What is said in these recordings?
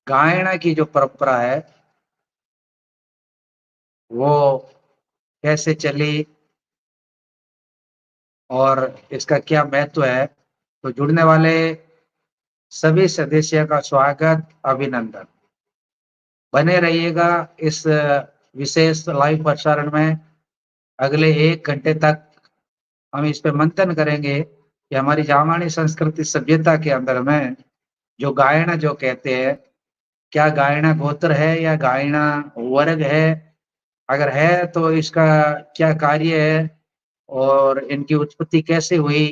गायन की जो परंपरा है, वो कैसे चली और इसका क्या महत्व है? तो जुड़ने वाले सभी सदस्य का स्वागत, अभिनंदन। बने रहिएगा इस विशेष लाइव प्रसारण में। अगले 1 घंटे तक हम इस पे मंथन करेंगे कि हमारी जामानी संस्कृति सभ्यता के अंदर में जो गायन जो कहते हैं, क्या गायन गोत्र है या गायन वर्ग है? अगर है तो इसका क्या कार्य है और इनकी उत्पत्ति कैसे हुई?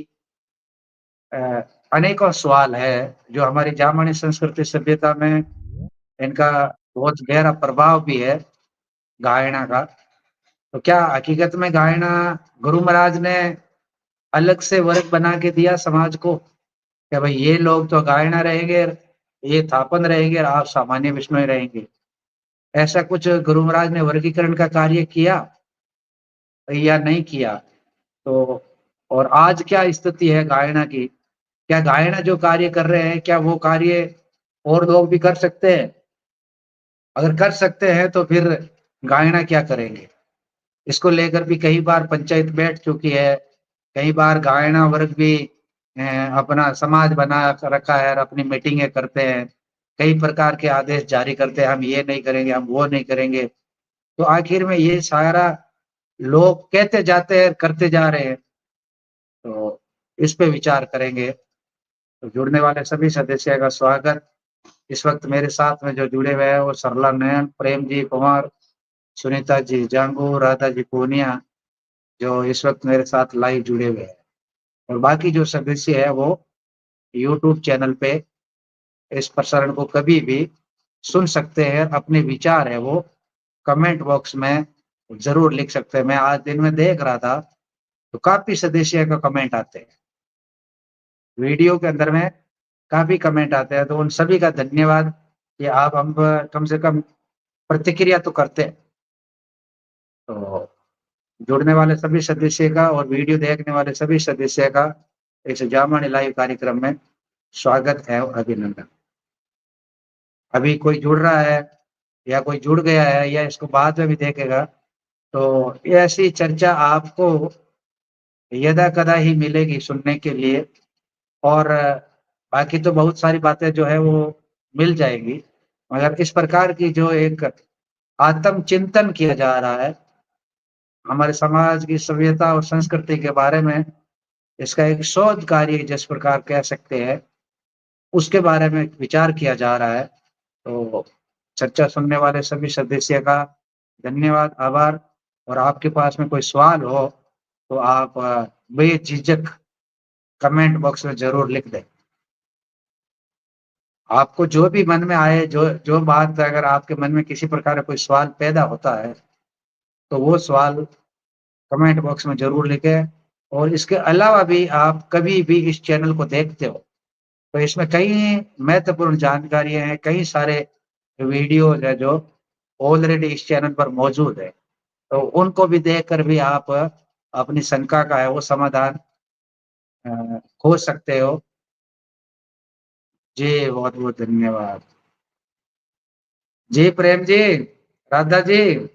अ, अनेकों सवाल है जो हमारी जामानी संस्कृति सभ्यता में इनका बहुत गहरा प्रभाव भी है गायन का। तो क्या हकीकत में गायन गुरु महाराज ने अलग से वर्ग बना के दिया समाज को? कि भाई ये लोग तो गायन रहेंगे, ये थापन रहेंगे और आप सामान्य विष्णु रहेंगे। ऐसा कुछ गुरु महाराज ने वर्गीकरण का कार्य किया या नहीं किया? तो और आज क्या स्थिति है गायन की? क्या गायन जो कार्य कर रहे हैं, क्या वो कार्य और लोग भी कर सकते हैं? अगर कर सकते हैं तो फिर गायन क्या करेंगे? इसको लेकर भी कई बार पंचायत बैठ चुकी है। कई बार गायन वर्ग भी अ, अपना समाज बना रखा है और अपनी मीटिंगें करते हैं। कई प्रकार के आदेश जारी करते हैं, हम ये नहीं करेंगे, हम वो नहीं करेंगे। तो आखिर में ये सारा लोग कहते जाते हैं, करते जा रहे हैं। तो इस पे विचार करेंगे। तो जुड़ने वाले सभी सदस्य का स्वागत। इस वक़्त मेरे साथ में जो जुड़े हुए हैं वो सरला नयन, प्रेम जी कुमार, सुनीता जी जांगू, राधा जी पूनिया, जो इस वक़्त मेरे साथ लाइव जुड़े हुए हैं। और बाकी जो सदस्य है वो यूट्यूब चैनल पे इस प्रसारण को कभी भी सुन सकते हैं। अपने विचार है वो कमेंट बॉक्स में ज़रूर लिख सकते हैं। मैं आज दिन में देख रहा था, तो काफ़ी सदस्य का कमेंट आते हैं। वीडियो के अंदर में काफ़ी कमेंट आते हैं, तो उन सभी का धन्यवाद कि आप हम प कम से कम प्रतिक्रिया तो करते हैं। तो जुड़ने वाले सभी सदस्य का और वीडियो देखने वाले सभी सदस्य का इस जामनी लाइव कार्यक्रम में स्वागत है और अभिनंदन। अभी कोई जुड़ रहा है या कोई जुड़ गया है या इसको बाद में भी देखेगा, तो ऐसी चर्चा आपको यदा-कदा ही मिलेगी सुनने के लिए और बाकी तो बहुत सारी बातें जो है वो मिल जाएगी। मगर इस प्रकार की जो एक आत्म-चिंतन किया जा रहा है, हमारे समाज की सभ्यता और संस्कृति के बारे में इसका एक शोध कार्य जिस प्रकार कह सकते हैं, उसके बारे में विचार किया जा रहा है। तो चर्चा सुनने वाले सभी सदस्य का धन्यवाद, आभार और आपके पास में कोई सवाल हो, तो आप बेझिझक कमेंट बॉक्स में ज़रूर लिख दें। आपको जो भी मन में आए, जो जो बात अगर आपके मन में किसी प्रकार का कोई सवाल पैदा होता है, तो वो सवाल कमेंट बॉक्स में ज़रूर लिखें और इसके अलावा भी आप कभी भी इस चैनल को देखते हो, तो इसमें कई महत्वपूर्ण जानकारियाँ हैं, कई सारे वीडियोज़ हैं जो ऑलरेडी इस चैनल पर मौजूद है। तो उनको भी देखकर भी आप अपनी शंका का है वो समाधान खोज सकते हो। जी, बहुत-बहुत धन्यवाद। जी, प्रेम जी, राधा जी,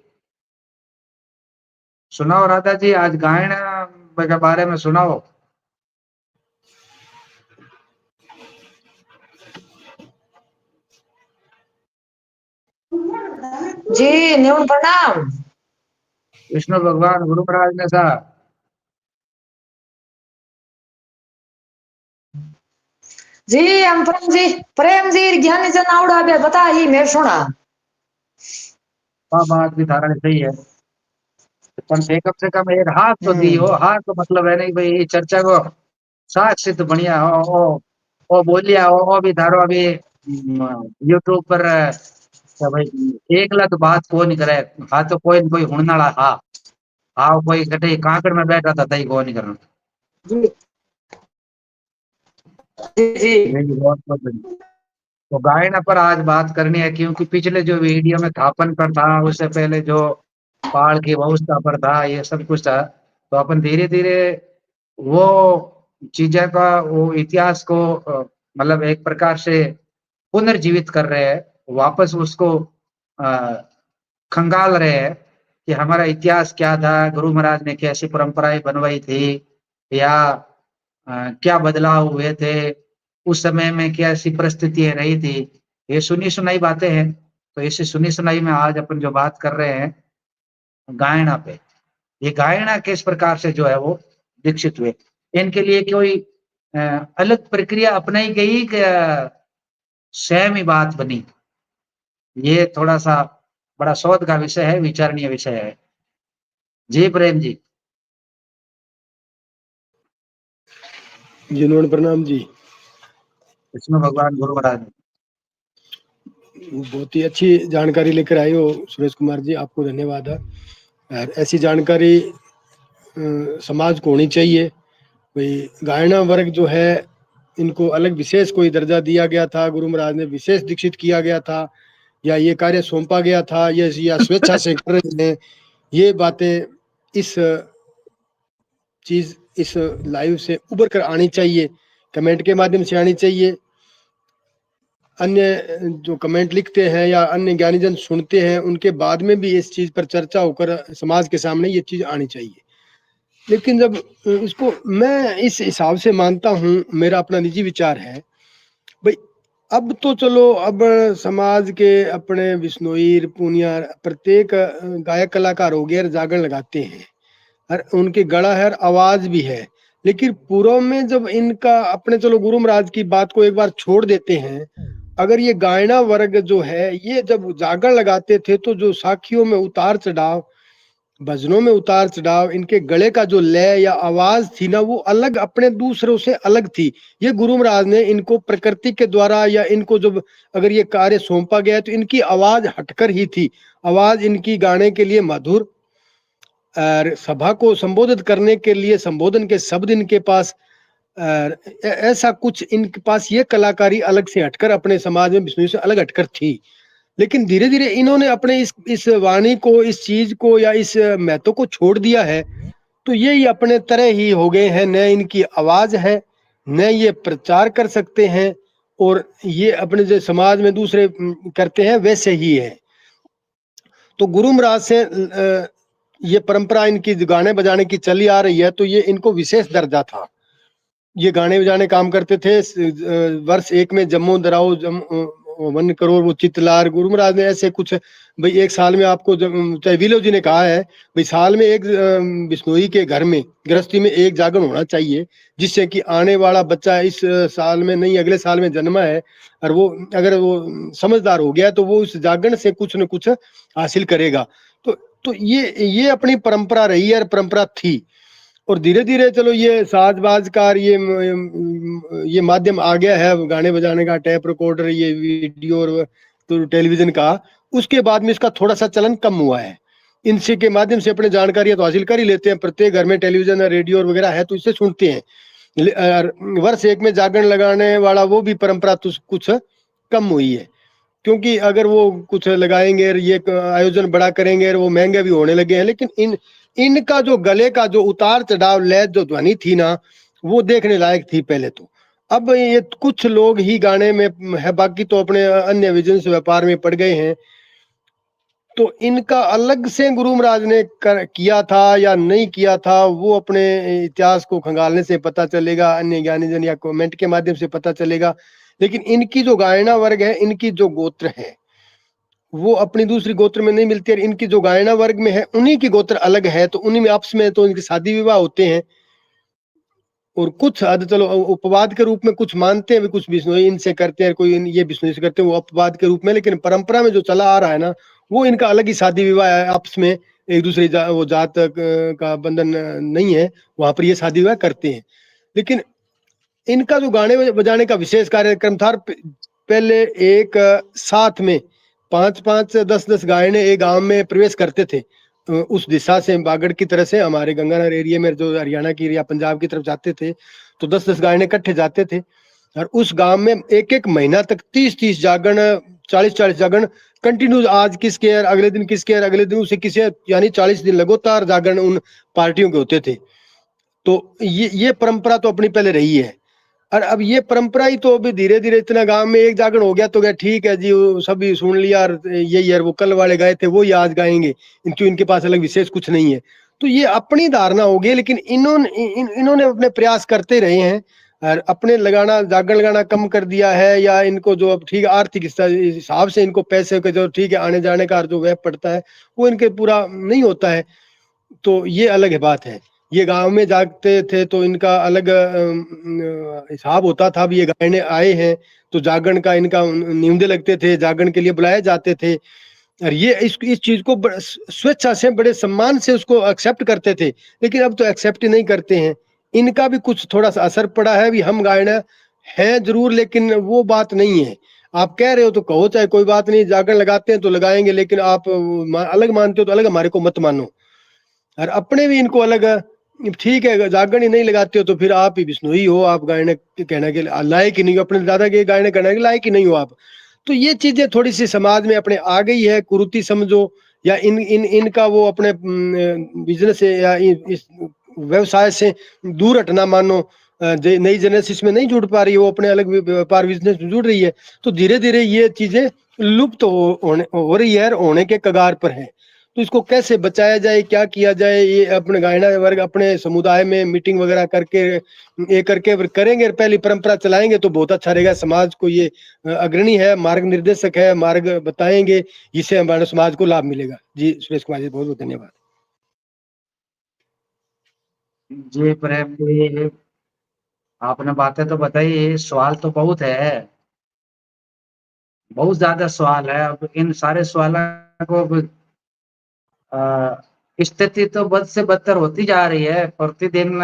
सुनाओ राधा जी आज गायन के बारे में सुनाओ। जी न्यून प्रणाम। विष्णु भगवान गुरु महाराज ने सा जी हम प्रेम जी ज्ञानी जन आवड़ा बे बता ही मैं सुना। बात भी धारण सही है। कम से कम एक हाथ तो दी हो, हम्म। हाथ तो मतलब है नहीं भाई ये चर्चा को साक्षी तो बढ़िया हो ओ बोलिया हो ओ भी धारो अभी यूट्यूब पर क्या भाई एकला तो बात को नहीं करे। हाँ तो कोई न कोई हुड़ने वाला हाँ हाँ कोई कटे कांकड़ में बैठा था तई को नहीं करना। जी जी जी। यही बहुत तो गायन पर आज बात करनी है क्योंकि पिछले जो वीडियो में थापन पर था उससे पहले जो पाल की व्यवस्था पर था ये सब कुछ था। तो अपन धीरे-धीरे वो चीज़ें का वो इतिहास को मतलब एक प्रकार से पुनर्जीवित कर रहे हैं। वापस उसको खंगाल रहे हैं कि हमारा इतिहास क्या था, गुरु महाराज ने कैसी परंपराएं बनवाई थी, या क्या बदलाव हुए थे, उस समय में कैसी परिस्थितियां रही थी। ये सुनी सुनाई बातें हैं। तो इसी सुनी सुनाई में आज अपन जो बात कर रहे हैं गायना पे, ये गायना किस प्रकार से जो है वो विकसित हुए, इनके लिए कोई अलग प्रक्रिया अपनाई गई कि सेम ही बात बनी, ये थोड़ा सा बड़ा शोध का विषय है, विचारणीय विषय है। जी प्रेम जी। जिन्होंने प्रणाम जी। विष्णु भगवान गुरु महाराज। बहुत ही अच्छी जानकारी लेकर आए हो सुरेश कुमार जी, आपको धन्यवाद है। और ऐसी जानकारी समाज को होनी चाहिए। भाई गायना वर्ग जो है इनको अलग विशेष कोई दर्जा दिया गया था, गुरु महाराज ने विशेष दीक्षित किया गया था, या ये कार्य सौंपा गया था, या स्वेच्छा से कर रहे हैं, ये बातें इस चीज इस लाइव से उभर कर आनी चाहिए, कमेंट के माध्यम से आनी चाहिए। अन्य जो कमेंट लिखते हैं या अन्य ज्ञानीजन सुनते हैं उनके बाद में भी इस चीज पर चर्चा होकर समाज के सामने ये चीज आनी चाहिए। लेकिन जब इसको मैं इस हिसाब से मानता हूँ, मेरा अपना निजी विचार है भाई, अब तो चलो अब समाज के अपने बिश्नोई पुनिया प्रत्येक गायक कलाकार हो गए, जागरण लगाते हैं और उनके गला है और आवाज भी है। लेकिन पूर्व में जब इनका अपने चलो गुरु महाराज की बात को एक बार छोड़ देते हैं, अगर ये गायना वर्ग जो है ये जब जागरण लगाते थे तो जो साखियों में उतार चढ़ाव, भजनों में उतार चढ़ाव, इनके गले का जो लय या आवाज थी ना, वो अलग अपने दूसरों से अलग थी। ये गुरु महाराज ने इनको प्रकृति के द्वारा या इनको जब अगर ये कार्य सौंपा गया तो इनकी आवाज हटकर ही थी। आवाज इनकी गाने के लिए मधुर और सभा को संबोधित करने के लिए संबोधन के शब्द इनके पास ऐसा कुछ इनके पास ये कलाकारी अलग से हटकर अपने समाज में विष्णु से अलग हटकर थी। लेकिन धीरे धीरे इन्होंने अपने इस वाणी को, इस चीज को या इस महत्व को छोड़ दिया है, तो ये अपने तरह ही हो गए हैं। न इनकी आवाज है, न ये प्रचार कर सकते हैं, और ये अपने जो समाज में दूसरे करते हैं वैसे ही है। तो गुरु महाराज से ये परंपरा इनकी गाने बजाने की चली आ रही है, तो ये इनको विशेष दर्जा था। ये गाने बजाने काम करते थे। वर्ष एक में जम्मू दराओ वन करोड़ वो चितलार, गुरु महाराज ने ऐसे कुछ भाई एक साल में आपको चाहे विलो जी ने कहा है भाई साल में एक बिश्नोई के घर में गृहस्थी में एक जागरण होना चाहिए, जिससे कि आने वाला बच्चा इस साल में नहीं अगले साल में जन्मा है और वो अगर वो समझदार हो गया तो वो उस जागरण से कुछ न कुछ हासिल करेगा। तो ये अपनी परंपरा रही है और परंपरा थी। और धीरे धीरे चलो ये साजबाजकार ये माध्यम आ गया है गाने बजाने का, टैप रिकॉर्डर, ये वीडियो और तो टेलीविजन का, उसके बाद में इसका थोड़ा सा चलन कम हुआ है। इनसे के माध्यम से अपने जानकारियां तो हासिल कर ही लेते हैं, प्रत्येक घर में टेलीविजन रेडियो और वगैरह है तो इससे सुनते हैं। वर्ष एक में जागरण लगाने वाला वो भी परंपरा तो कुछ कम हुई है, क्योंकि अगर वो कुछ लगाएंगे ये आयोजन बड़ा करेंगे वो महंगे भी होने लगे हैं। लेकिन इनका जो गले का जो उतार चढ़ाव लय जो ध्वनि थी ना, वो देखने लायक थी पहले तो। अब ये कुछ लोग ही गाने में है, बाकी तो अपने अन्य बिजनेस व्यापार में पड़ गए हैं। तो इनका अलग से गुरु महाराज ने किया था या नहीं किया था, वो अपने इतिहास को खंगालने से पता चलेगा, अन्य ज्ञानीजन या कमेंट के माध्यम से पता चलेगा। लेकिन इनकी जो गायना वर्ग है, इनकी जो गोत्र है वो अपनी दूसरी गोत्र में नहीं मिलती है। इनकी जो गायना वर्ग में है उन्हीं की गोत्र अलग है, तो उन्हीं में आपस में तो इनके शादी विवाह होते हैं। और कुछ चलो उपवाद के रूप में कुछ मानते हैं, कुछ बिश्नोई इनसे करते हैं, कोई ये बिश्नोई से करते हैं, वो अपवाद के रूप में। लेकिन परंपरा में जो चला आ रहा है ना, वो इनका अलग ही शादी विवाह है, आपस में एक दूसरे वो जात का बंधन नहीं है, वहां पर ये शादी विवाह करते हैं। लेकिन इनका जो गाने बजाने का विशेष कार्यक्रम था, पहले एक साथ में 5-5, 10-10 गायने एक गांव में प्रवेश करते थे। उस दिशा से बागड़ की तरह से हमारे गंगानगर एरिया में जो हरियाणा की या पंजाब की तरफ जाते थे, तो 10-10 गायने इकट्ठे जाते थे। और उस गांव में एक महीना तक 30-30 जागरण, 40-40 जागरण कंटिन्यू, आज किसके है अगले दिन किसके है अगले दिन उसे किसे, यानी 40 दिन लगातार जागरण उन पार्टियों के होते थे। तो ये परंपरा तो अपनी पहले रही है। और अब ये परंपरा ही तो अभी धीरे धीरे इतना गांव में एक जागरण हो गया तो क्या ठीक है जी, वो सभी सुन लिया और यही यार वो कल वाले गाए थे वो ही आज गाएंगे, क्योंकि इनके पास अलग विशेष कुछ नहीं है। तो ये अपनी धारणा हो गई, लेकिन इन्होंने अपने प्रयास करते रहे हैं और अपने लगाना जागरण लगाना कम कर दिया है, या इनको जो अब ठीक आर्थिक हिसाब से इनको पैसे का जो ठीक है आने जाने का जो व्यय पड़ता है वो इनके पूरा नहीं होता है, तो ये अलग है बात है। ये गांव में जागते थे तो इनका अलग हिसाब होता था। अब ये गायने आए हैं तो जागरण का इनका नींदे लगते थे, जागरण के लिए बुलाए जाते थे, और ये इस चीज को स्वेच्छा से बड़े सम्मान से उसको एक्सेप्ट करते थे। लेकिन अब तो एक्सेप्ट ही नहीं करते हैं। इनका भी कुछ थोड़ा सा असर पड़ा है, भी हम गायना है जरूर, लेकिन वो बात नहीं है। आप कह रहे हो तो कहो, चाहे कोई बात नहीं, जागरण लगाते हैं तो लगाएंगे, लेकिन आप अलग मानते हो तो अलग, हमारे को मत मानो। और अपने भी इनको अलग ठीक है, जागरण ही नहीं लगाते हो तो फिर आप ही बिश्नोई हो, आप गायन कहने के लायक ही नहीं हो, अपने दादा के गायन करने के लायक ही नहीं हो आप। तो ये चीजें थोड़ी सी समाज में अपने आ गई है, कुरीति समझो, या इनका वो अपने बिजनेस से या इस व्यवसाय से दूर हटना मानो। नई जनरेशन इसमें नहीं जुड़ पा रही है, वो अपने अलग व्यापार बिजनेस में जुड़ रही है, तो धीरे धीरे ये चीजें लुप्त हो रही है और होने के कगार पर है। तो इसको कैसे बचाया जाए, क्या किया जाए, ये अपने गायना वर्ग अपने समुदाय में मीटिंग वगैरह करके ये करके करेंगे, पहली परंपरा चलाएंगे तो बहुत अच्छा रहेगा। समाज को ये अग्रणी है, मार्ग निर्देशक है, मार्ग बताएंगे, इससे हमारे समाज को लाभ मिलेगा। जी सुरेश कुमार जी, बहुत बहुत धन्यवाद। जी प्रेम जी, आपने बातें तो बताई, सवाल तो बहुत है, बहुत ज्यादा सवाल है। अब इन सारे सवालों को स्थिति तो बद से बदतर होती जा रही है प्रतिदिन।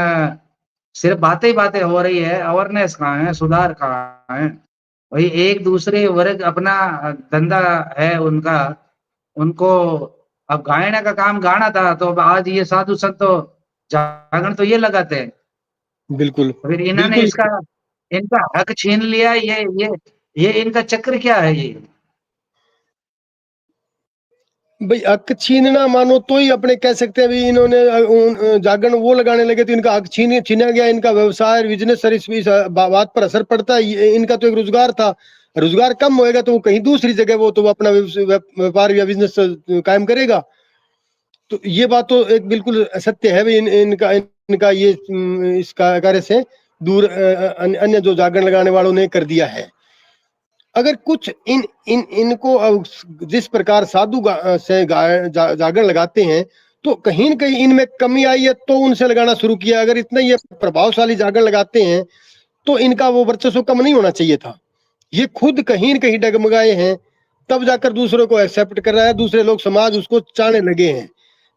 सिर्फ बातें ही बातें हो रही है, अवेयरनेस कहाँ है, सुधार कहाँ है। वही एक दूसरे वर्ग अपना धंधा है उनका, उनको अब गायन का काम गाना था, तो अब आज ये साधु संत तो जागरण तो ये लगाते हैं, बिल्कुल फिर इन्होंने बिल्कुल। इसका इनका हक छीन लिया। ये इनका चक्र क्या है ये? भाई हक छीनना मानो तो ही अपने कह सकते हैं भी इन्होंने जागरण वो लगाने लगे तो इनका हक छीना गया, इनका व्यवसाय बिजनेस सर इस बात पर असर पड़ता है। इनका तो एक रोजगार था, रोजगार कम होएगा तो वो कहीं दूसरी जगह वो तो अपना व्यापार या बिजनेस कायम करेगा। तो ये बात तो एक बिल्कुल सत्य है भाई। इनका ये इस कार्य से दूर अन्य जो जागरण लगाने वालों ने कर दिया है। अगर कुछ इनको जिस प्रकार साधु से जागरण लगाते हैं तो कहीं न कहीं इनमें कमी आई है, तो उनसे लगाना शुरू किया। अगर इतना ये प्रभावशाली जागरण लगाते हैं तो इनका वो वर्चस्व कम नहीं होना चाहिए था। ये खुद कहीं न कहीं डगमगाए हैं, तब जाकर दूसरों को एक्सेप्ट कर रहा है, दूसरे लोग समाज उसको चाहने लगे हैं।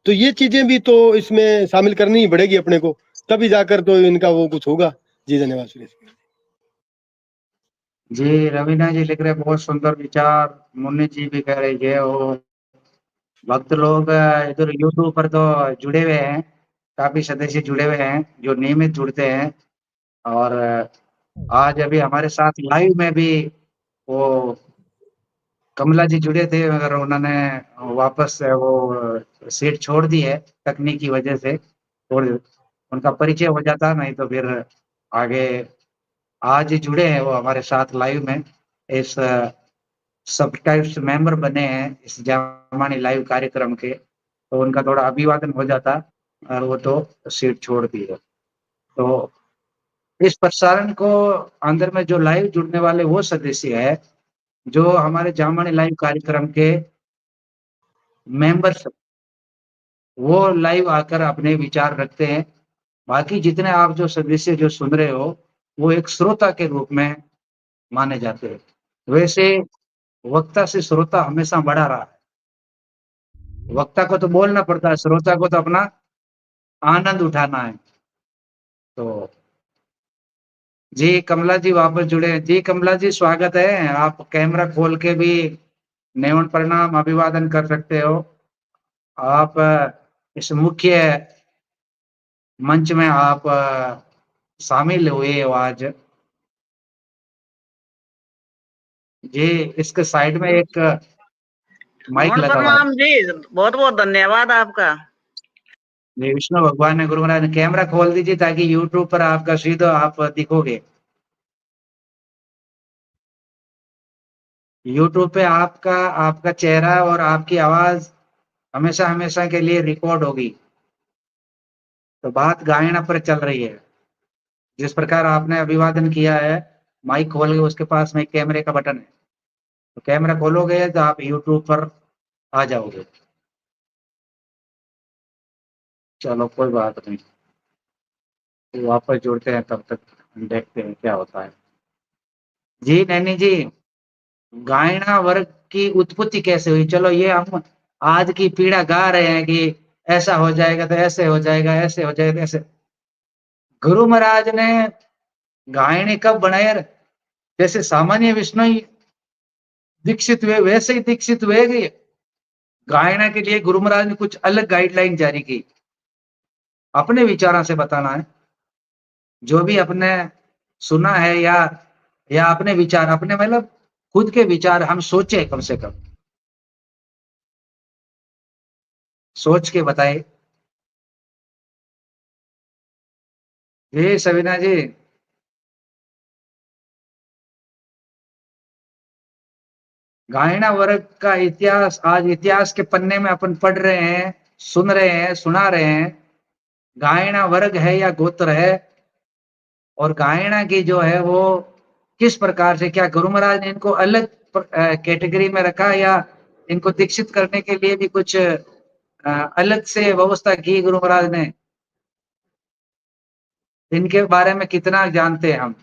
तो ये चीजें भी तो इसमें शामिल करनी ही पड़ेगी अपने को, तभी जाकर तो इनका वो कुछ होगा। जी धन्यवाद सुरेश। जी रवीना जी लिख रहे बहुत सुंदर विचार, मुन्नी जी भी कह रही है, वो भक्त लोग इधर यूट्यूब पर तो जुड़े हुए हैं, काफी सदस्य जुड़े हुए हैं जो नियमित जुड़ते हैं। और आज अभी हमारे साथ लाइव में भी वो कमला जी जुड़े थे, मगर उन्होंने वापस वो सीट छोड़ दी है तकनीकी वजह से। और उनका परिचय हो जाता, नहीं तो फिर आगे आज ही जुड़े हैं वो हमारे साथ लाइव में, इस सब्सक्राइब्स मेंबर बने हैं इस जामानी लाइव कार्यक्रम के, तो उनका थोड़ा अभिवादन हो जाता और वो तो सीट छोड़ दी है। तो इस प्रसारण को अंदर में जो लाइव जुड़ने वाले वो सदस्य है जो हमारे जामानी लाइव कार्यक्रम के मेंबर्स, वो लाइव आकर अपने विचार रखते हैं। बाकी जितने आप जो सदस्य जो सुन रहे हो वो एक श्रोता के रूप में माने जाते हैं। वैसे वक्ता से श्रोता हमेशा बड़ा रहा है। वक्ता को तो बोलना पड़ता है, श्रोता को तो अपना आनंद उठाना है। तो जी कमला जी वापस जुड़े हैं। जी कमला जी स्वागत है, आप कैमरा खोल के भी नमन प्रणाम अभिवादन कर सकते हो। आप इस मुख्य मंच में आप शामिल हुए हो आज। जी इसके साइड में एक माइक नमन लगा हुआ है। प्रणाम जी, बहुत बहुत धन्यवाद आपका। जी विष्णु भगवान ने गुरु महाराज ने कैमरा खोल दीजिए ताकि यूट्यूब पर आपका सीधा आप दिखोगे। यूट्यूब पे आपका आपका चेहरा और आपकी आवाज हमेशा हमेशा के लिए रिकॉर्ड होगी। तो बात गायन पर चल रही है। जिस प्रकार आपने अभिवादन किया है, माइक खोल के उसके पास में कैमरे का बटन है, तो कैमरा खोलोगे तो आप यूट्यूब पर आ जाओगे। चलो कोई बात नहीं, तो वापस जुड़ते हैं, तब तक देखते हैं क्या होता है। जी नैनी जी, गायना वर्ग की उत्पत्ति कैसे हुई? चलो ये हम आज की पीढ़ा गा रहे हैं कि ऐसा हो जाएगा तो ऐसे हो जाएगा, ऐसे हो जाएगा तो ऐसे। गुरु महाराज ने गायने कब बनाए? जैसे सामान्य विष्णु दीक्षित हुए वैसे ही दीक्षित हुए कि गायना के लिए गुरु महाराज ने कुछ अलग गाइडलाइन जारी की? अपने विचारों से बताना है, जो भी अपने सुना है या अपने विचार, अपने मतलब खुद के विचार हम सोचे, कम से कम सोच के बताए। जी सविना जी, गायना वर्ग का इतिहास आज इतिहास के पन्ने में अपन पढ़ रहे हैं, सुन रहे हैं, सुना रहे हैं। गायना वर्ग है या गोत्र है, और गायना की जो है वो किस प्रकार से, क्या गुरु महाराज ने इनको अलग कैटेगरी में रखा, या इनको दीक्षित करने के लिए भी कुछ अलग से व्यवस्था की गुरु महाराज ने? इनके बारे में कितना जानते हैं हम?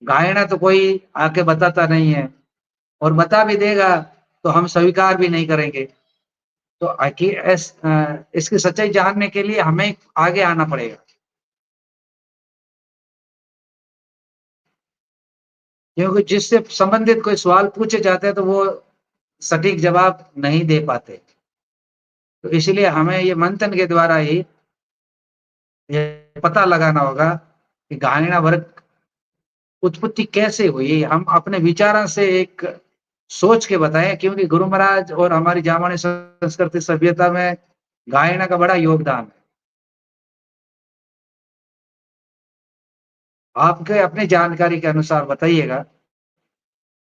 गायना तो कोई आके बताता नहीं है, और बता भी देगा तो हम स्वीकार भी नहीं करेंगे। तो इसकी सच्चाई जानने के लिए हमें आगे आना पड़ेगा, क्योंकि जिससे संबंधित कोई सवाल पूछे जाते हैं तो वो सटीक जवाब नहीं दे पाते। तो इसलिए हमें ये मंथन के द्वारा ही ये पता लगाना होगा कि गायना वर्ग उत्पत्ति कैसे हुई। हम अपने विचारों से एक सोच के बताएं, क्योंकि गुरु महाराज और हमारी जामानी संस्कृति सभ्यता में गायना का बड़ा योगदान है। आपके अपनी जानकारी के अनुसार बताइएगा,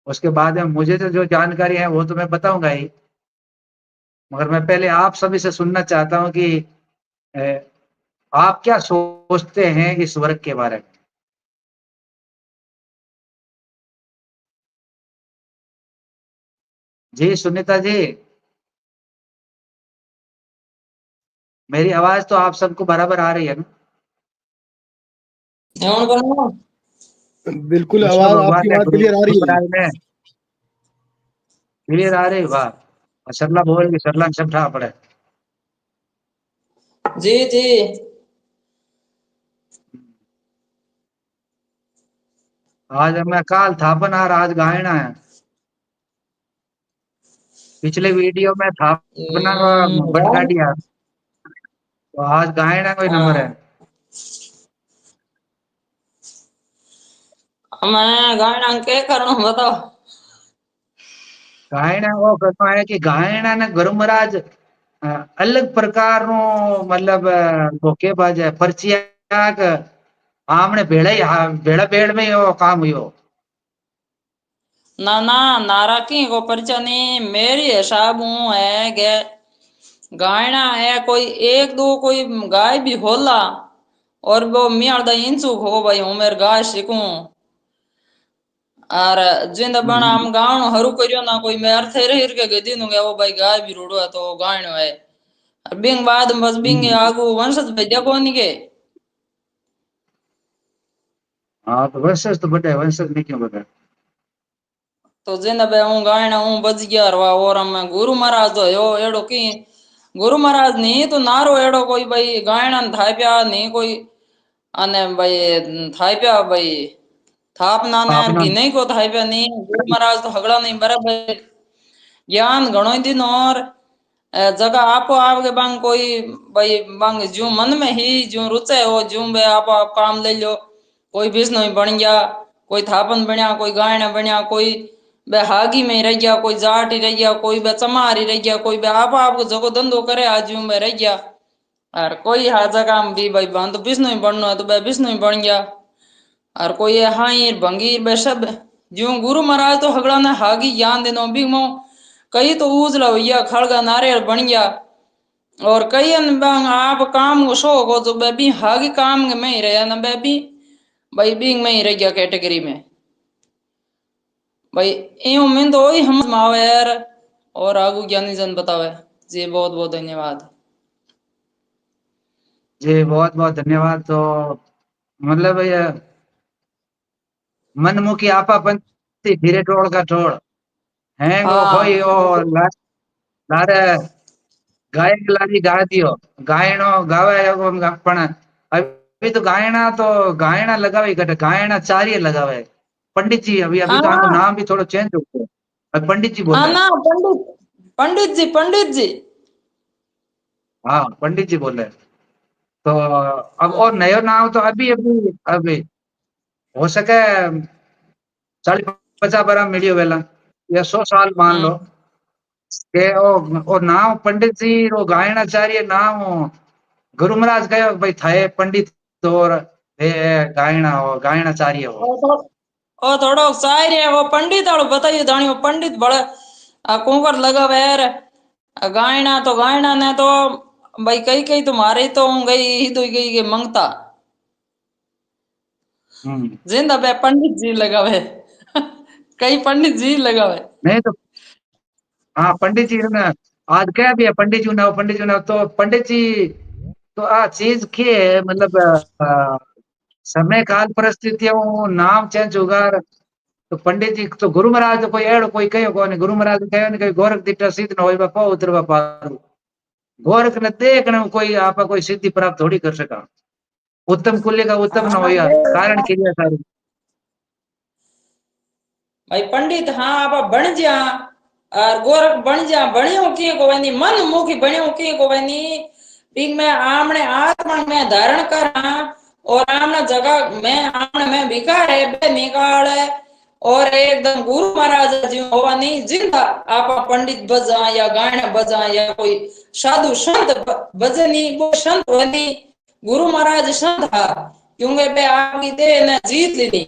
उसके बाद में मुझे तो जो जानकारी है वो तो मैं बताऊंगा ही, मगर मैं पहले आप सभी से सुनना चाहता हूं कि अ, आप क्या सोचते हैं इस वर्ग के बारे में? जी सुनीता जी, मेरी आवाज तो आप सबको बराबर आ रही है ना? बिल्कुल, विष्णु आवाज भगवान आपकी ने आवाज गुरु क्लियर आ रही है। महाराज ने क्लियर आ रही, वाह। सरला बोल के सरला सब ठा पड़े। जी जी। आज मैं काल थापन और आज गायना है। पिछले वीडियो में थापना का बट गान- दिया, तो आज गायना कोई नंबर है। हाँ, मैं गाना के करूं बताओ। गायना वो कहना है कि गायना ने गुरु महाराज अलग प्रकार नो मतलब धोखेबाज है, पर्चिया के आमने भेड़ा ही भेड़ा भेड़ में यो काम हुयो। ना ना, नारा की को परिचय नहीं, मेरी हिसाब हूं है के गायना है कोई एक दो कोई गाय भी होला, और वो मियाँ दा इंचुक हो भाई हूं मेरे गाय सीखूं, और जिंद बना हम गावनो हरू करियो ना कोई मैं अर्थे हिर के गदी नु वो भाई गाय भी रोड़ो है तो गायनो है। और बिंग बाद में बस बिंग आगू वंशज भेजा कोनी के। हाँ तो वंशज तो बड़े, वंशज नहीं क्यों बड़े? तो जिंद बे हूं गायना हूं बज गया रवा, और मैं गुरु महाराज तो यो एड़ो की गुरु महाराज नहीं तो नारो एड़ो कोई भाई गायना थाय प्या नहीं कोई, अने भाई थाय प्या भाई थाप नाने अपना भी नहीं को थाय प्या नहीं, गुरु महाराज तो हगड़ा नहीं बराबर ज्ञान घणो दिन, और जगह आपो आपके बांग कोई भाई बांग जो मन में ही जो रुचे हो जो बे आप काम ले लो। कोई विष्णु बन गया, कोई थापन बनया, कोई गायना बनया, कोई बे हागी में रह गया, कोई जाट ही रह गया, कोई बे चमार ही रह गया, कोई बे आप जगो धंधो करे आज जो में रह गया, और कोई हा जगह में भी भाई बंद विष्णु बनना है तो बे विष्णु बन गया, और कोई हाई भंगी बे सब ज्यों गुरु महाराज तो हगड़ा ने हागी ज्ञान देनो भी मो कई तो उजला भैया खड़गा नारियल बन गया और कई आप काम को शो को तो बेबी हागी काम में ही रहा ना बेबी भाई बिंग में ही रह गया कैटेगरी में भाई यूं में तो वही हम मावे यार और आगू ज्ञानी जन बतावे जी बहुत बहुत धन्यवाद जी बहुत बहुत धन्यवाद। तो मतलब ये मनमुखी आपापंती धीरे टोल का टोल है वो होई हाँ ओ लारे गायक लारी गा दियो गायनो गावे एगो पण अभी तो गायना लगावे घट गायना चारिय लगावे पंडित जी अभी अभी तो आंको हाँ नाम भी थोड़ो चेंज हो गयो अब पंडित जी हाँ बोले। ना पंडित जी हाँ पंडित जी बोले। तो अब हाँ और नयो नाम तो अभी अभी अभी हो सके 40-50 बरस मिलियो वेला या 100 साल मान लो हाँ के ओ नाम पंडित जी रो गायनाचार्य नाम गुरु महाराज कहो भाई थाए पंडित और हे गायना हो गायनाचार्य हो। और थोड़ो शायरी है वो पंडित और बताइए दानी वो पंडित बड़े कुंवर लगा यार गायना तो गायना ने तो भाई कई कई तुम्हारे तो गई ही तो गई के मंगता जिंदा बे पंडित जी लगावे कई पंडित जी लगावे नहीं तो हाँ पंडित जी ने आज क्या भी है पंडित जी ने तो पंडित जी तो आ चीज के है मतलब समय काल परिस्थितियों नाम चेंज होगा तो पंडित जी तो गुरु महाराज तो कोई एड़ो कोई कहो कोनी गुरु महाराज कहो ने गोरख दिट्टा सिद्ध न होई बापा उतर बापा गोरख ने देखने कोई आपा कोई सिद्धि प्राप्त थोड़ी कर सका उत्तम कुल्य का उत्तम न होया कारण के लिए सारी भाई पंडित हाँ आप बन जा और गोरख बन जा बणियो की को वनी मन मुखी बणियो की को वनी बिग में आमने आत्मा में धारण करा और आमना जगह में आमने में विकार है बे निकाल और एकदम गुरु महाराज जी होवानी जिंदा आप पंडित बजा या गाने बजा या कोई साधु संत भजनी वो संत वनी गुरु महाराज संत था क्योंकि बे आपकी देह ने जीत ली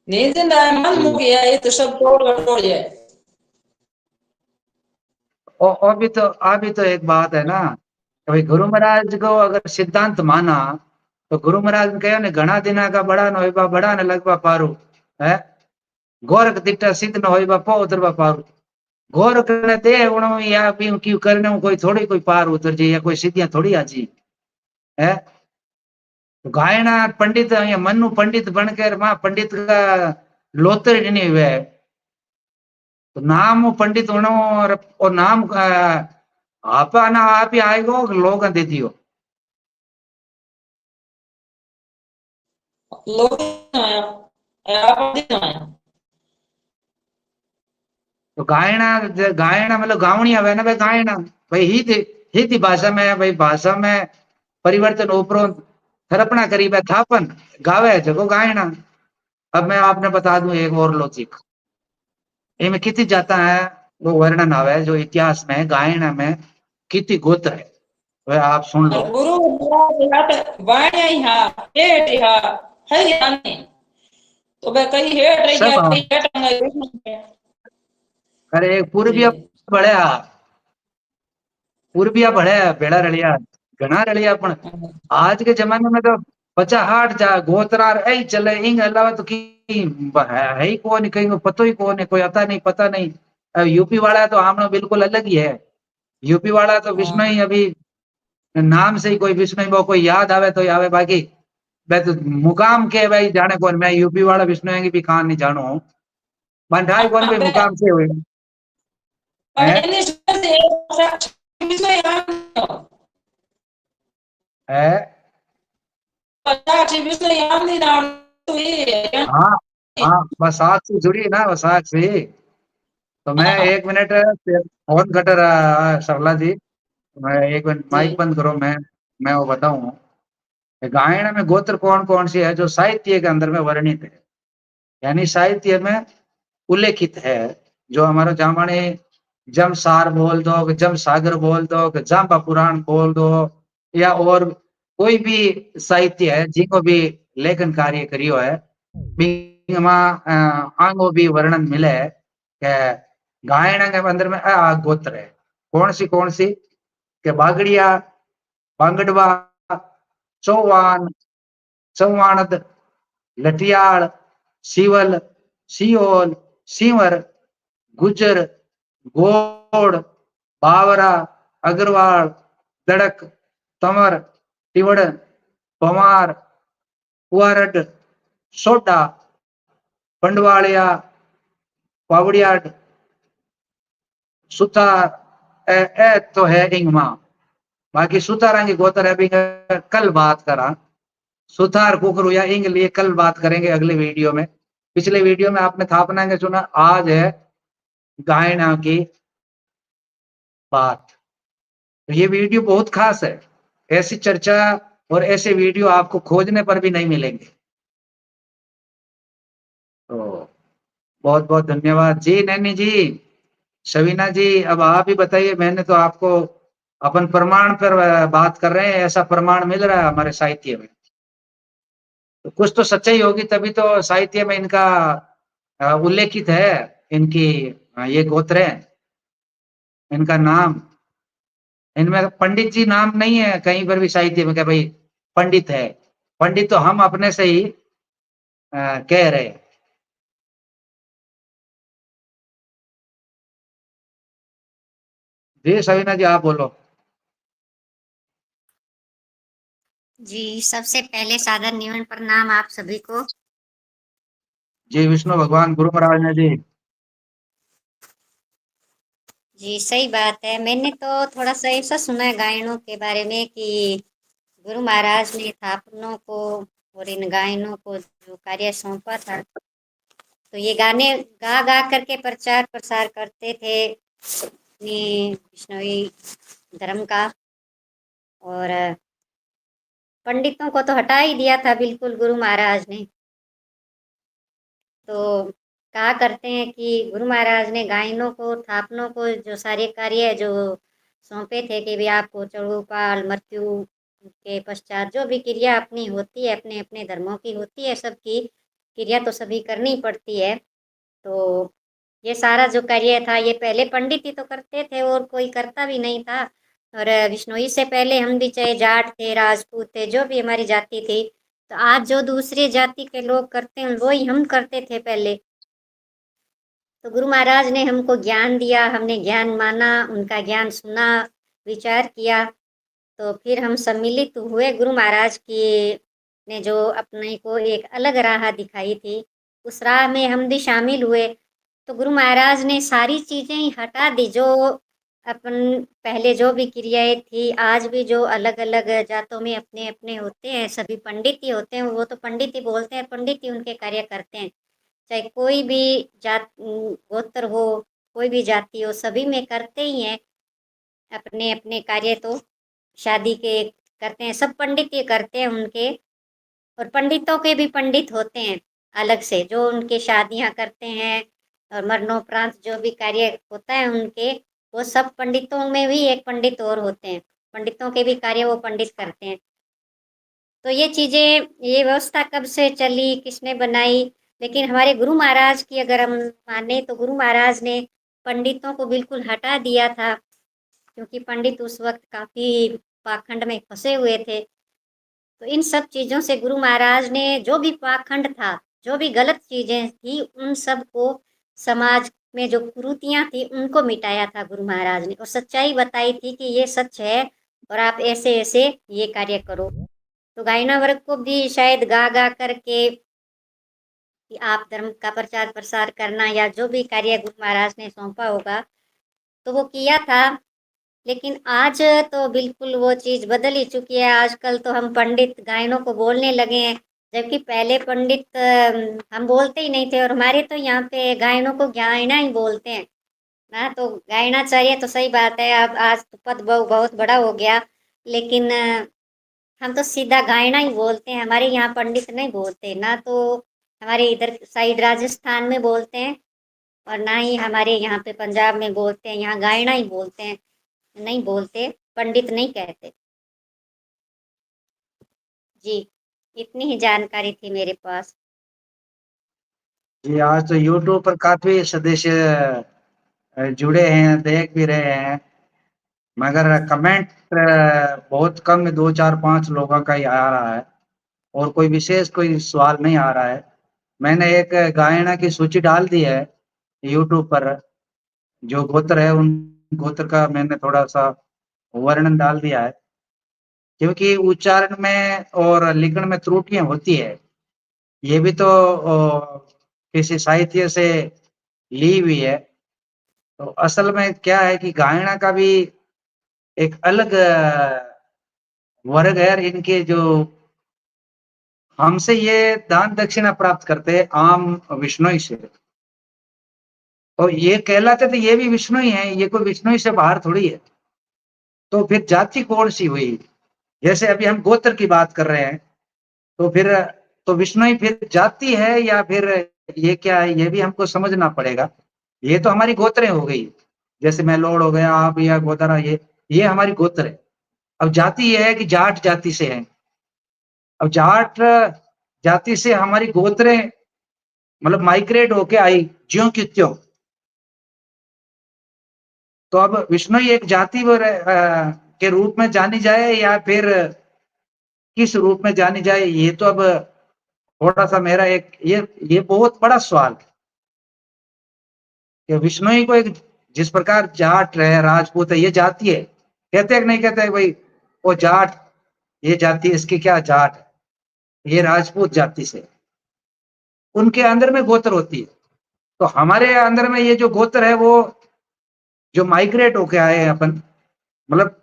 नहीं जिंदा है मन जी मुखी है ये तो सब तोड़ है और अभी तो एक बात है ना कि भाई गुरु महाराज को अगर सिद्धांत माना तो गुरु महाराज ने कहा ने घना दिना का बड़ा न होइबा बड़ा न लगवा पारू है गोरख दिट्टा सिद्ध न होइबा पो उतरवा पारू गोरख ने दे उणो या भी क्यों करने कोई थोड़ी कोई पार उतर जी या कोई सिद्धियां थोड़ी आजी है तो गायना पंडित या मनु पंडित बनकर मां पंडित का लोतर नहीं हुए तो नाम पंडित होना और नाम आप ना आप ही आएगो लोग दे दियो लोग आया आप दिन आया तो गायना मतलब गावणी है ना भाई गायना भाई ही थी भाषा में भाई भाषा में परिवर्तन उपरोक्त थरपना करी भाई थापन गावे जगो गायना। अब मैं आपने बता दूं एक और लॉजिक इनमें कितनी जाता है वो वर्णन आवे जो इतिहास में गायना में कितनी गोत्र है वह आप सुन लो। गुरु महाराज वाण्या ही हा हेट हा है यानी तो बे कई हेट रह सब गया कई हेट गए अरे जी पूर्विया बढ़िया पूर्विया बढ़िया बेड़ा रलिया घना रलिया पण आज के जमाने में तो 50-60 जा गोत्रार ऐ चले इंग अलावा तो की है ही कौन कहीं को पतो ही कौन है कोई आता नहीं पता नहीं। यूपी वाला तो आमनो बिल्कुल अलग ही है यूपी वाला तो विस्मय ही अभी नाम से ही कोई विस्मय वो कोई याद आवे तो आवे बाकी मैं तो मुकाम के भाई जाने कौन मैं यूपी वाला विष्णु की भी कहानी नहीं जानो बंधाई कौन भी मुकाम से हुए हैं है हाँ हाँ वसाख से जुड़ी है ना वसाख से तो मैं 1 मिनट फोन कट रहा सरला जी मैं 1 मिनट माइक बंद करो मैं वो बताऊं गायन में गोत्र कौन कौन सी है जो साहित्य के अंदर में वर्णित है यानी साहित्य में उल्लेखित है जो हमारा जामाने जम सार बोल दो जम सागर बोल दो जाम्बा पुराण बोल दो या और कोई भी साहित्य है जिनको भी लेखन कार्य करियो है बींगमा आंगो भी वर्णन मिले के गायन के अंदर में आ गोत्र है। कौन सी के बागड़िया, बांगड़वा, चौवान, चौवाणद, लठियाल, सीवल, सियोल, सीवर, गुजर, गोड़, बावरा, अग्रवाल, दड़क, तमर, तिवड़, पवार, कुआरड, सोडा, पंडवाड़िया, पावड़ियाड, सुतार, ए तो है इंगमा। बाकी सुतारा की गोतर है भी कल बात करा। सुतार कुकरू या इंग लिए कल बात करेंगे अगले वीडियो में। पिछले वीडियो में आपने थापना के सुना, आज है गायना की बात। तो ये वीडियो बहुत खास है। ऐसी चर्चा और ऐसे वीडियो आपको खोजने पर भी नहीं मिलेंगे। तो बहुत बहुत धन्यवाद जी। नैनी जी, शवीना जी, अब आप ही बताइए। मैंने तो आपको अपन प्रमाण पर बात कर रहे हैं, ऐसा प्रमाण मिल रहा है हमारे साहित्य में। तो कुछ तो सच्चाई होगी, तभी तो साहित्य में इनका उल्लेखित है। इनकी ये गोत्र है, इनका नाम, इनमें पंडित जी नाम नहीं है कहीं पर भी साहित्य में, क्या भाई पंडित है। पंडित तो हम अपने से ही कह रहे हैं। जी सवीना जी, आप बोलो। जी, सबसे पहले सादर निमन प्रणाम आप सभी को। जी विष्णु भगवान गुरु महाराज ने जी। जी सही बात है। मैंने तो थोड़ा सा ऐसा सुना है गायनों के बारे में कि गुरु महाराज ने थापनों को और इन गायनों को जो कार्य सौंपा था, तो ये गाने गा गा करके प्रचार प्रसार करते थे अपने विष्णुई धर्म का। और पंडितों को तो हटा ही दिया था बिल्कुल गुरु महाराज ने। तो कहा करते हैं कि गुरु महाराज ने गायनों को, थापनों को जो सारे कार्य जो सौंपे थे कि भी आपको चढ़ूपाल मृत्यु के पश्चात जो भी क्रिया अपनी होती है, अपने अपने धर्मों की होती है, सबकी क्रिया तो सभी करनी पड़ती है। तो ये सारा जो कार्य था ये पहले पंडित ही तो करते थे और कोई करता भी नहीं था। और विष्णोई से पहले हम भी चाहे जाट थे, राजपूत थे, जो भी हमारी जाति थी, तो आज जो दूसरी जाति के लोग करते हैं वो ही हम करते थे पहले। तो गुरु महाराज ने हमको ज्ञान दिया, हमने ज्ञान माना, उनका ज्ञान सुना, विचार किया, तो फिर हम सम्मिलित हुए। गुरु महाराज की ने जो अपने को एक अलग राह दिखाई थी, उस राह में हम भी शामिल हुए। तो गुरु महाराज ने सारी चीज़ें ही हटा दी जो अपन पहले जो भी क्रियाएं थी, आज भी जो अलग अलग जातों में अपने अपने होते हैं, सभी पंडित ही होते हैं, वो तो पंडित ही बोलते हैं, पंडित ही उनके कार्य करते हैं। चाहे कोई भी जात गोत्र हो, कोई भी जाति हो, सभी में करते ही हैं अपने अपने कार्य। तो शादी के करते हैं, सब पंडित ये करते हैं उनके। और पंडितों के भी पंडित होते हैं अलग से, जो उनके शादियां करते हैं और मरणोपरांत जो भी कार्य होता है उनके, वो सब पंडितों में भी एक पंडित और होते हैं, पंडितों के भी कार्य वो पंडित करते हैं। तो ये चीज़ें, ये व्यवस्था कब से चली, किसने बनाई, लेकिन हमारे गुरु महाराज की अगर हम माने तो गुरु महाराज ने पंडितों को बिल्कुल हटा दिया था, क्योंकि पंडित उस वक्त काफ़ी पाखंड में फंसे हुए थे। तो इन सब चीज़ों से गुरु महाराज ने जो भी पाखंड था, जो भी गलत चीज़ें थी, उन सब को, समाज में जो कुरीतियाँ थी उनको मिटाया था गुरु महाराज ने, और सच्चाई बताई थी कि ये सच है और आप ऐसे ऐसे ये कार्य करो। तो गायना वर्ग को भी शायद गा गा करके कि आप धर्म का प्रचार प्रसार करना या जो भी कार्य गुरु महाराज ने सौंपा होगा तो वो किया था। लेकिन आज तो बिल्कुल वो चीज़ बदल ही चुकी है। आजकल तो हम पंडित गायनों को बोलने लगे हैं, जबकि पहले पंडित हम बोलते ही नहीं थे। और हमारे तो यहाँ पे गायनों को गायना ही बोलते हैं ना, तो गायना चाहिए तो सही बात है। अब आज तो पद बहुत बड़ा हो गया, लेकिन हम तो सीधा गायना ही बोलते हैं। हमारे यहाँ पंडित नहीं बोलते ना, तो हमारे इधर साइड राजस्थान में बोलते हैं, और ना ही हमारे यहाँ पे पंजाब में बोलते हैं। यहाँ गायना ही बोलते हैं, नहीं बोलते, पंडित नहीं कहते। जी, इतनी ही जानकारी थी मेरे पास। जी, आज तो यूट्यूब पर काफ़ी सदस्य जुड़े हैं, देख भी रहे हैं, मगर कमेंट बहुत कम 2, 4, 5 लोगों का ही आ रहा है और कोई विशेष कोई सवाल नहीं आ रहा है। मैंने एक गायन की सूची डाल दी है यूट्यूब पर, जो गोत्र है उन गोत्र का मैंने थोड़ा-सा वर्णन डाल दिया है, क्योंकि उच्चारण में और लिखण में त्रुटियाँ होती है। ये भी तो किसी साहित्य से ली हुई है। तो असल में क्या है कि गायना का भी एक अलग वर्ग है और इनके जो हमसे ये दान दक्षिणा प्राप्त करते हैं आम विश्नोई से। और ये कहलाते तो ये भी विश्नोई हैं, ये कोई विश्नोई से बाहर थोड़ी है। तो फिर जाति कौन-सी हुई? जैसे अभी हम गोत्र की बात कर रहे हैं, तो फिर तो विश्नोई फिर जाति है या फिर ये क्या है? ये भी हमको समझना पड़ेगा। ये तो हमारी गोत्रें हो गई। जैसे मैलोड हो गया, आप या गोदरा ये हमारी गोत्र है। अब जाति ये है कि जाट जाति से हैं। अब जाट जाति से हमारी गोत्रें मतलब माइग्रेट होके आई ज्यों की त्यों। तो अब विश्नोई एक जाति के रूप में जानी जाए या फिर किस रूप में जानी जाए, ये तो अब थोड़ा-सा मेरा एक ये बहुत बड़ा सवाल है कि विश्नोई को एक जिस प्रकार जाट है, राजपूत है, ये जाति है। कहते हैं कि नहीं कहते भई वो जाट, ये जाति इसकी क्या जाट है, ये राजपूत जाति से। उनके अंदर में गोत्र होती है। तो हमारे अंदर में ये जो गोत्र है वो जो माइग्रेट होके आए हैं अपन, मतलब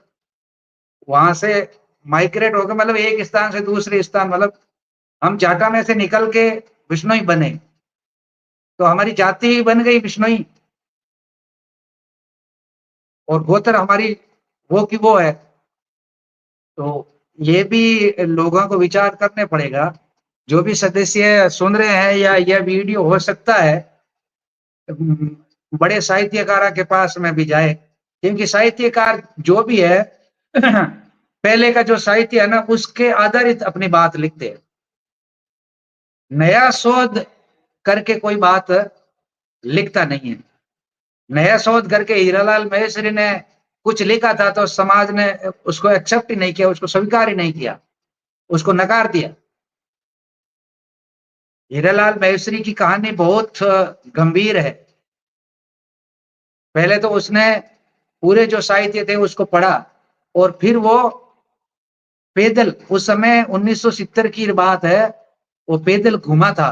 वहाँ से माइग्रेट होके मतलब एक स्थान से दूसरे स्थान, मतलब हम जाटा में से निकल के विश्नोई बने। तो हमारी जाति ही बन गई विश्नोई और गोत्र हमारी वो की वो है। तो ये भी लोगों को विचार करने पड़ेगा। जो भी सदस्य सुन रहे हैं या यह वीडियो हो सकता है बड़े साहित्यकारों के पास में भी जाए, क्योंकि साहित्यकार जो भी है पहले का जो साहित्य है ना उसके आधारित अपनी बात लिखते हैं। नया शोध करके कोई बात लिखता नहीं है। नया शोध करके हीरालाल महेश्वरी ने कुछ लिखा था तो समाज ने उसको एक्सेप्ट ही नहीं किया, उसको स्वीकार ही नहीं किया, उसको नकार दिया। हीरालाल महेश्वरी की कहानी बहुत गंभीर है। पहले तो उसने पूरे जो साहित्य थे उसको पढ़ा और फिर वो पैदल, उस समय 1970 की बात है, वो पैदल घूमा था,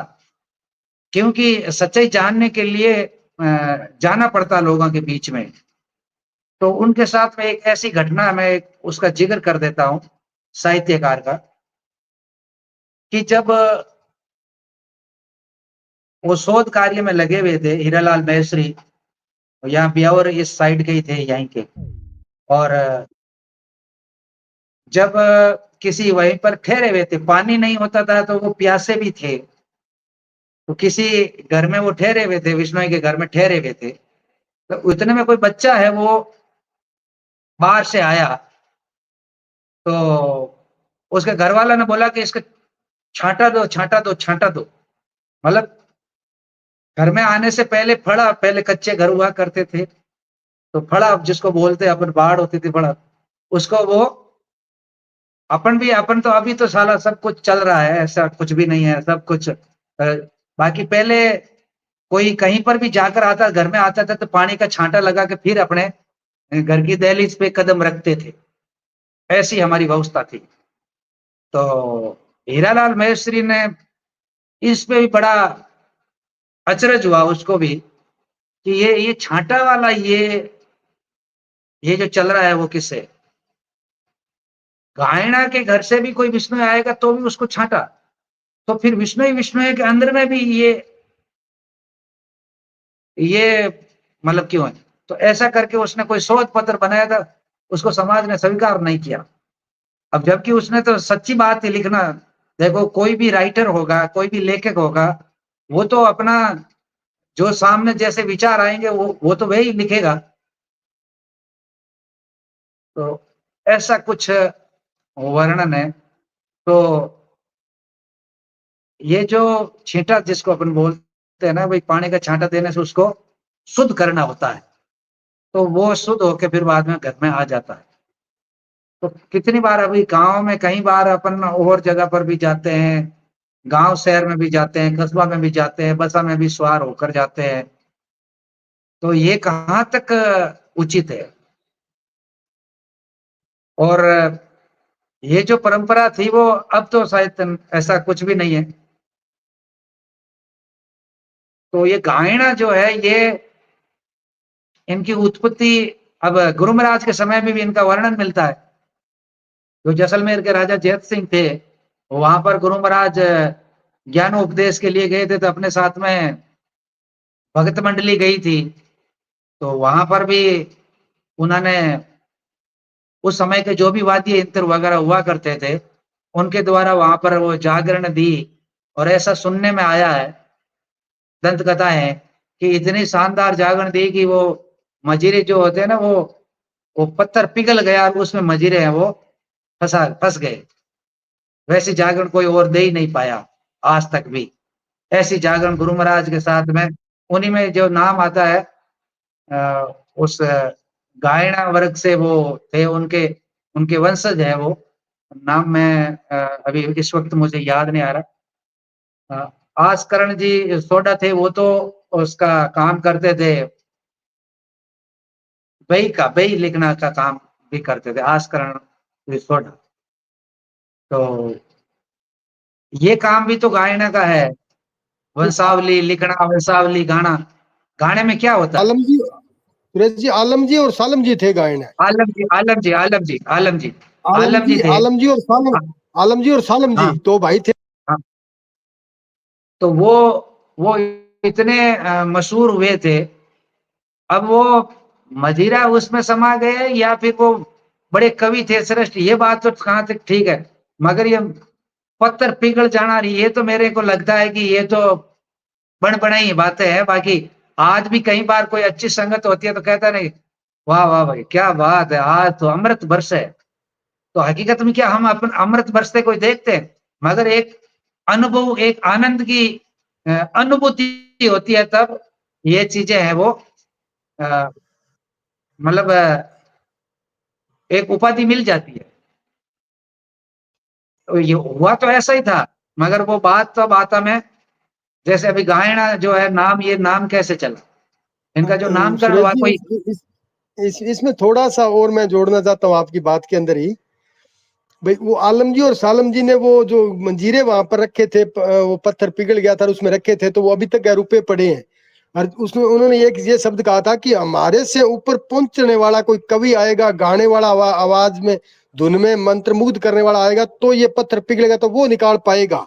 क्योंकि सच्चाई जानने के लिए जाना पड़ता लोगों के बीच में। तो उनके साथ में एक ऐसी घटना मैं उसका जिक्र कर देता हूँ साहित्यकार का, कि जब वो शोध कार्य में लगे हुए थे हीरालाल महेश्वरी, यहाँ ब्यावर इस साइड के ही थे यहीं के, और जब किसी वहीं पर ठहरे हुए थे, पानी नहीं होता था तो वो प्यासे भी थे, तो किसी घर में वो ठहरे हुए थे, विश्नोई के घर में ठहरे हुए थे। तो उतने में कोई बच्चा है वो बाहर से आया, तो उसके घर वाला ने बोला कि इसको छांटा दो, छांटा दो, छांटा दो। मतलब घर में आने से पहले फड़ा, पहले कच्चे घर हुआ करते थे, तो फड़ा जिसको बोलते अपन, बाढ़ होती थी फड़ा, उसको वो अपन तो अभी तो साला सब कुछ चल रहा है, ऐसा कुछ भी नहीं है, सब कुछ बाकी पहले कोई कहीं पर भी जाकर आता, घर में आता था तो पानी का छांटा लगा के फिर अपने घर की दहलीज पे कदम रखते थे। ऐसी हमारी व्यवस्था थी। तो हीरालाल महेश्वरी ने इस पे भी बड़ा अचरज हुआ उसको भी कि ये छांटा वाला ये जो चल रहा है वो किससे? गायना के घर से भी कोई विष्णु आएगा तो भी उसको छांटा। तो फिर विष्णु के अंदर में भी ये मतलब क्यों है? तो ऐसा करके उसने कोई शोध पत्र बनाया था, उसको समाज ने स्वीकार नहीं किया। अब जबकि उसने तो सच्ची बात ही लिखना, देखो कोई भी राइटर होगा, कोई भी लेखक होगा, वो तो अपना जो सामने जैसे विचार आएंगे वो तो वही लिखेगा। तो ऐसा कुछ वर्णन है। तो ये जो छींटा जिसको अपन बोलते बोलते हैं ना भाई, पानी का छांटा देने से उसको शुद्ध करना होता है, तो वो शुद्ध होके फिर बाद में घर में आ जाता है। तो कितनी बार अभी गाँव में, कई बार अपन और जगह पर भी जाते हैं, गाँव शहर में भी जाते हैं, कस्बा में भी जाते हैं, बसा में भी सवार होकर जाते हैं। तो ये कहाँ तक उचित है? और ये जो परंपरा थी वो अब तो शायद ऐसा कुछ भी नहीं है। तो ये गायना जो है, ये इनकी उत्पत्ति अब गुरु महाराज के समय में भी इनका वर्णन मिलता है। जो जैसलमेर के राजा जैत सिंह थे, वहां पर गुरु महाराज ज्ञानोपदेश के लिए गए थे, तो अपने साथ में भगत मंडली गई थी। तो वहां पर भी उन्होंने उस समय के जो भी वाद्य यंत्र वगैरह हुआ करते थे, उनके द्वारा वहां पर वो जागरण दी। और ऐसा सुनने में आया है, दंत कथा है, कि इतनी शानदार जागरण दी कि वो मजीरे जो होते हैं ना, वो पत्थर पिघल गया और उसमें मजीरे हैं वो फंस गए। वैसी जागरण कोई और दे ही नहीं पाया आज तक भी। ऐसी जागरण गुरु महाराज के साथ में, उन्हीं में जो नाम आता है, उस गायना वर्ग से वो थे, उनके उनके वंशज है वो। नाम मैं अभी इस वक्त मुझे याद नहीं आ रहा। आसकरण जी सोडा थे, वो तो उसका काम करते थे, बही लिखना का काम भी करते थे, आसकरण जी सोडा। तो ये काम भी तो गायना का है, वंशावली लिखना, वंशावली गाना। गाने में क्या होता है? आलम जी, सुरेश जी, आलम जी और सालम जी थे गायन। आलम जी, आलम जी, आलम जी, आलम जी, आलम आलम जी जी, थे। आलम जी और सालम, हाँ, आलम जी और सालम जी हाँ, तो भाई थे। हाँ। तो वो इतने मशहूर हुए थे। अब वो मजीरा उसमें समा गए, या फिर वो बड़े कवि थे श्रेष्ठ, ये बात तो कहाँ तक ठीक है। मगर ये पत्थर पिघल जाना, ये तो मेरे को लगता है कि ये तो बन-बनाई बातें हैं। बाकी आज भी कई बार कोई अच्छी संगत होती है तो कहता नहीं, वाह वाह भाई क्या बात है, आज तो अमृत बरसे। तो हकीकत में क्या हम अपन अमृत बरसते कोई देखते हैं? मगर एक अनुभव, एक आनंद की अनुभूति होती है, तब ये चीजें हैं वो मतलब एक उपाधि मिल जाती है। तो ये हुआ तो ऐसा ही था, मगर वो बात तब आता में, जैसे अभी गायना जो है नाम, ये नाम कैसे चला? इनका जो नामकरण सुरेश हुआ, जी, कोई इसमें थोड़ा सा और मैं जोड़ना चाहता हूँ आपकी बात के अंदर ही। भाई वो आलम जी और सालम जी ने वो जो मंजीरे वहां पर रखे थे, वो पत्थर पिघल गया था उसमें रखे थे, तो वो अभी तक रुपए पड़े हैं। और उसमें उन्होंने एक ये शब्द कहा था कि हमारे से ऊपर पहुंचने वाला कोई कवि आएगा, गाने वाला आवाज में, धुन में मंत्रमुग्ध करने वाला आएगा, तो ये पत्थर पिघलेगा तो वो निकाल पाएगा।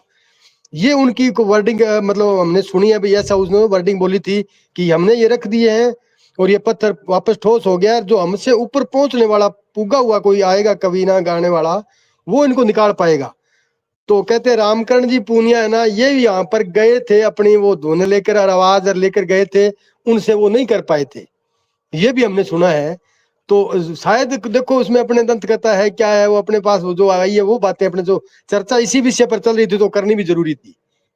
ये उनकी वर्डिंग, मतलब हमने सुनी है भाई, ऐसा उसने वर्डिंग बोली थी कि हमने ये रख दिए हैं और ये पत्थर वापस ठोस हो गया, जो हमसे ऊपर पहुंचने वाला पुगा हुआ कोई आएगा, कवि ना गाने वाला, वो इनको निकाल पाएगा। तो कहते हैं रामकरण जी पूनिया है ना, ये यहाँ पर गए थे, अपनी वो धुन लेकर और आवाज लेकर गए थे, उनसे वो नहीं कर पाए थे, ये भी हमने सुना है। तो शायद देखो उसमें अपने दंत कथा है, क्या है वो अपने पास वो जो आई है, वो बातें अपने जो चर्चा इसी विषय पर चल रही थी तो करनी भी जरूरी थी।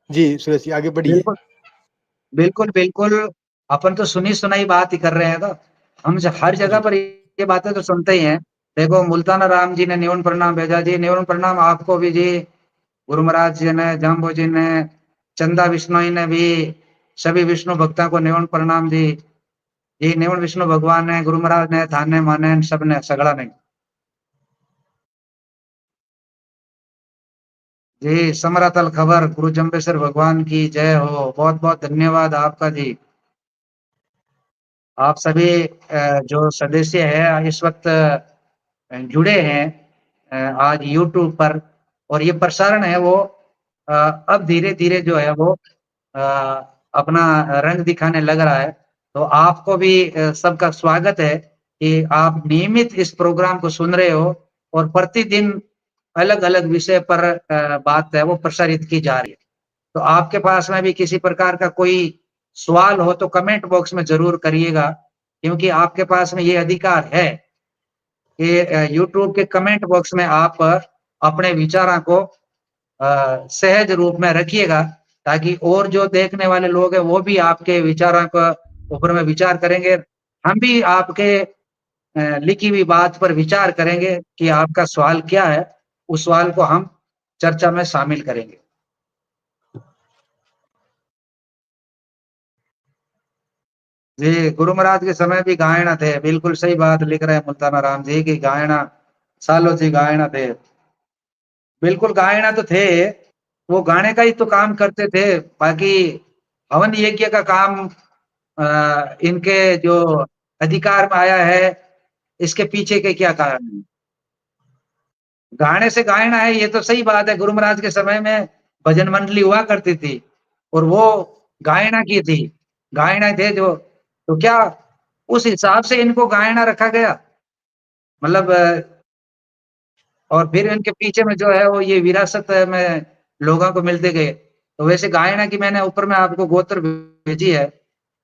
जी सुरेश जी आगे बढ़िए। बिल्कुल, बिल्कुल, बिल्कुल। अपन तो सुनी सुनाई बात ही कर रहे हैं, तो हम हर जगह जी पर ये बातें तो सुनते ही हैं। देखो, मुल्ताना राम जी ने न्यून प्रणाम भेजा जी, न्यून प्रणाम आपको भी जी। गुरु महाराज जी ने, जाम्बो जी ने, चंदा बिश्नोई ने भी, सभी विष्णु भक्तों को न्यून प्रणाम जी। जी न्यून विष्णु भगवान ने, गुरु महाराज ने, थाने माने, सबने सगड़ा नहीं जी। समरातल खबर, गुरु जम्बेश्वर भगवान की जय हो। बहुत बहुत धन्यवाद आपका जी। आप सभी जो सदस्य है इस वक्त जुड़े हैं आज यूट्यूब पर, और ये प्रसारण है वो अब धीरे धीरे जो है वो अ, अपना रंग दिखाने लग रहा है। तो आपको भी सबका स्वागत है कि आप नियमित इस प्रोग्राम को सुन रहे हो, और प्रतिदिन अलग अलग विषय पर बात है वो प्रसारित की जा रही है। तो आपके पास में भी किसी प्रकार का कोई सवाल हो तो कमेंट बॉक्स में जरूर करिएगा, क्योंकि आपके पास में ये अधिकार है कि यूट्यूब के कमेंट बॉक्स में आप अपने विचारों को सहज रूप में रखिएगा, ताकि और जो देखने वाले लोग हैं वो भी आपके विचारों के ऊपर में विचार करेंगे। हम भी आपके लिखी हुई बात पर विचार करेंगे कि आपका सवाल क्या है, उस सवाल को हम चर्चा में शामिल करेंगे। जी, गुरु महाराज के समय भी गायना थे, बिल्कुल सही बात लिख रहे हैं मुल्ताना राम जी की गायना, सालों से गायना थे। बिल्कुल गायना तो थे, वो गाने का ही तो काम करते थे, बाकी हवन यज्ञ का काम इनके जो अधिकार में आया है, इसके पीछे के क्या कारण है? गाने से गायना है, ये तो सही बात है। गुरु महाराज के समय में भजन मंडली हुआ करती थी और वो गायना की थी, गायना थे जो, तो क्या उस हिसाब से इनको गायना रखा गया? मतलब और फिर इनके पीछे में जो है वो ये विरासत में लोगों को मिलते गए। तो वैसे गायना की मैंने ऊपर में आपको गोत्र भेजी है,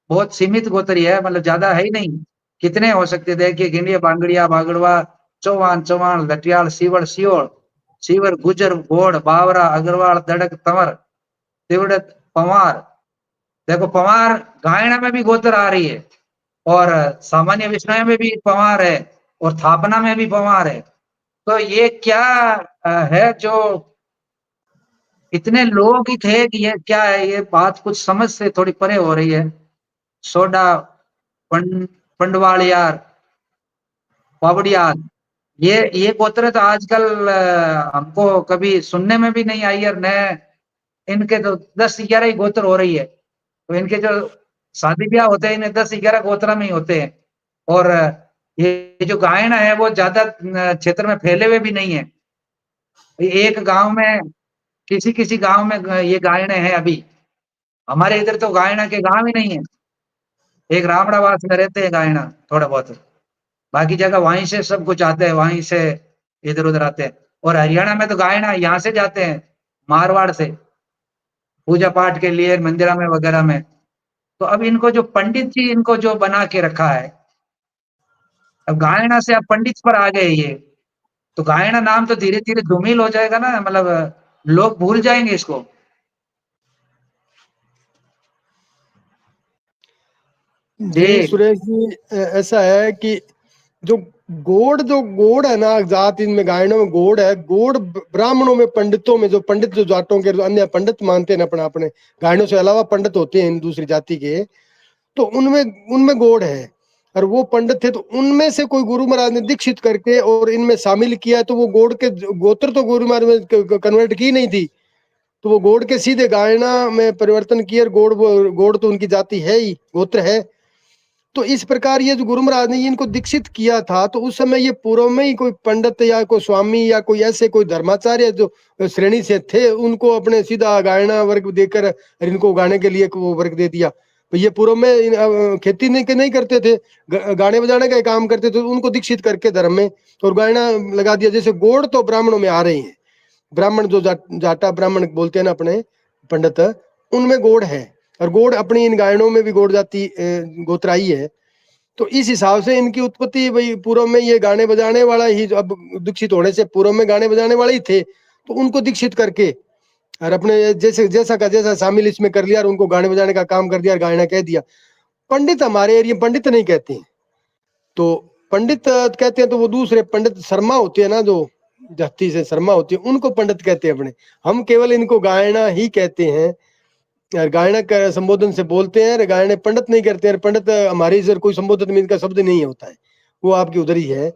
बहुत सीमित गोत्र ही है, मतलब ज़्यादा है ही नहीं। कितने हो सकते हैं देखिए, गिंडिया, बांगड़िया, बागड़वा, चौहान, चौहान, लठियाल, सीवड़, सियोड़, सीवर, गुजर, गोड़, बावरा, अग्रवाल, दड़क, तंवर, तिवड़त, पंवार। देखो पंवार गायना में भी गोत्र आ रही है और सामान्य विष्णु में भी पंवार है और थापना में भी पंवार है। तो ये क्या है जो इतने लोग ही थे कि ये क्या है, ये बात कुछ समझ से थोड़ी परे हो रही है। सोडा, पंडवाड़ियार, पावड़ियार, ये गोत्र तो आजकल हमको कभी सुनने में भी नहीं आई है, न इनके तो 10-11 ही गोत्र हो रही है। तो इनके जो शादी ब्याह होते हैं, इन्हें 10-11 गोत्र में ही होते हैं। और ये जो गायन है वो ज्यादा क्षेत्र में फैले हुए भी नहीं है। एक गांव में, किसी गांव में ये गायन है अभी। हमारे इधर तो गायना के गांव ही नहीं है। एक रामड़ावास में रहते हैं गायना थोड़ा बहुत, बाकी जगह वहीं से सब कुछ आते हैं, वहीं से इधर उधर आते हैं। और हरियाणा में तो गायना यहाँ से जाते हैं, मारवाड़ से, पूजा पाठ के लिए मंदिरा में वगैरह में। तो अब इनको जो पंडित जी इनको जो बना के रखा है, अब गायना से अब पंडित पर आ गए ये, तो गायना नाम तो धीरे धीरे धूमिल हो जाएगा ना, मतलब लोग भूल जाएंगे इसको। जी जी सुरेश जी, ऐसा है कि जो जो गोड़ है ना, जात इनमें गायनों में गोड़ है, गोड़ ब्राह्मणों में, पंडितों में, जो पंडित जो जाटों के, जो अन्य पंडित मानते हैं अपने अपने गायनों से अलावा पंडित होते हैं दूसरी जाति के, तो उनमें उनमें गोड़ है। और वो पंडित थे तो उनमें से कोई गुरु महाराज ने दीक्षित करके और इनमें शामिल किया, तो वो गोड़ के गोत्र तो गुरु महाराज में कन्वर्ट की नहीं थी, तो वो गोड़ के सीधे गायना में परिवर्तन किए। गोड़ तो उनकी जाति है ही, गोत्र है। तो इस प्रकार ये जो गुरु महाराज ने इनको दीक्षित किया था, तो उस समय ये पूर्व में ही कोई पंडित या कोई स्वामी या कोई ऐसे कोई धर्माचार्य जो श्रेणी से थे, उनको अपने सीधा गायना वर्ग देकर इनको गाने के लिए वो वर्ग दे दिया। तो ये पूर्व में खेती नहीं करते थे, गाने बजाने का काम करते थे, उनको दीक्षित करके धर्म में और गायना लगा दिया। जैसे गोड़ तो ब्राह्मणों में आ रहे हैं, ब्राह्मण जो जाटा ब्राह्मण बोलते हैं ना अपने पंडित, उनमें गोड़ है, और गोड़ अपनी इन गायनों में भी गोड़ जाति गोत्राई है। तो इस हिसाब से इनकी उत्पत्ति भाई पूर्व में ये गाने बजाने वाला ही, अब दीक्षित होने से पूर्व में गाने बजाने वाले ही थे, तो उनको दीक्षित करके और अपने जैसे जैसा का जैसा शामिल इसमें कर लिया और उनको गाने बजाने का काम कर दिया और गायना कह दिया। पंडित हमारे एरिया पंडित नहीं कहते हैं, तो पंडित कहते हैं तो वो दूसरे पंडित शर्मा होते हैं ना, जो जाति से शर्मा होती है, उनको पंडित कहते हैं अपने। हम केवल इनको गायना ही कहते हैं यार, गायना का संबोधन से बोलते हैं, गायने पंडित नहीं करते हैं। पंडित हमारी इधर कोई संबोधन में इनका शब्द नहीं होता है, वो आपकी उधर ही है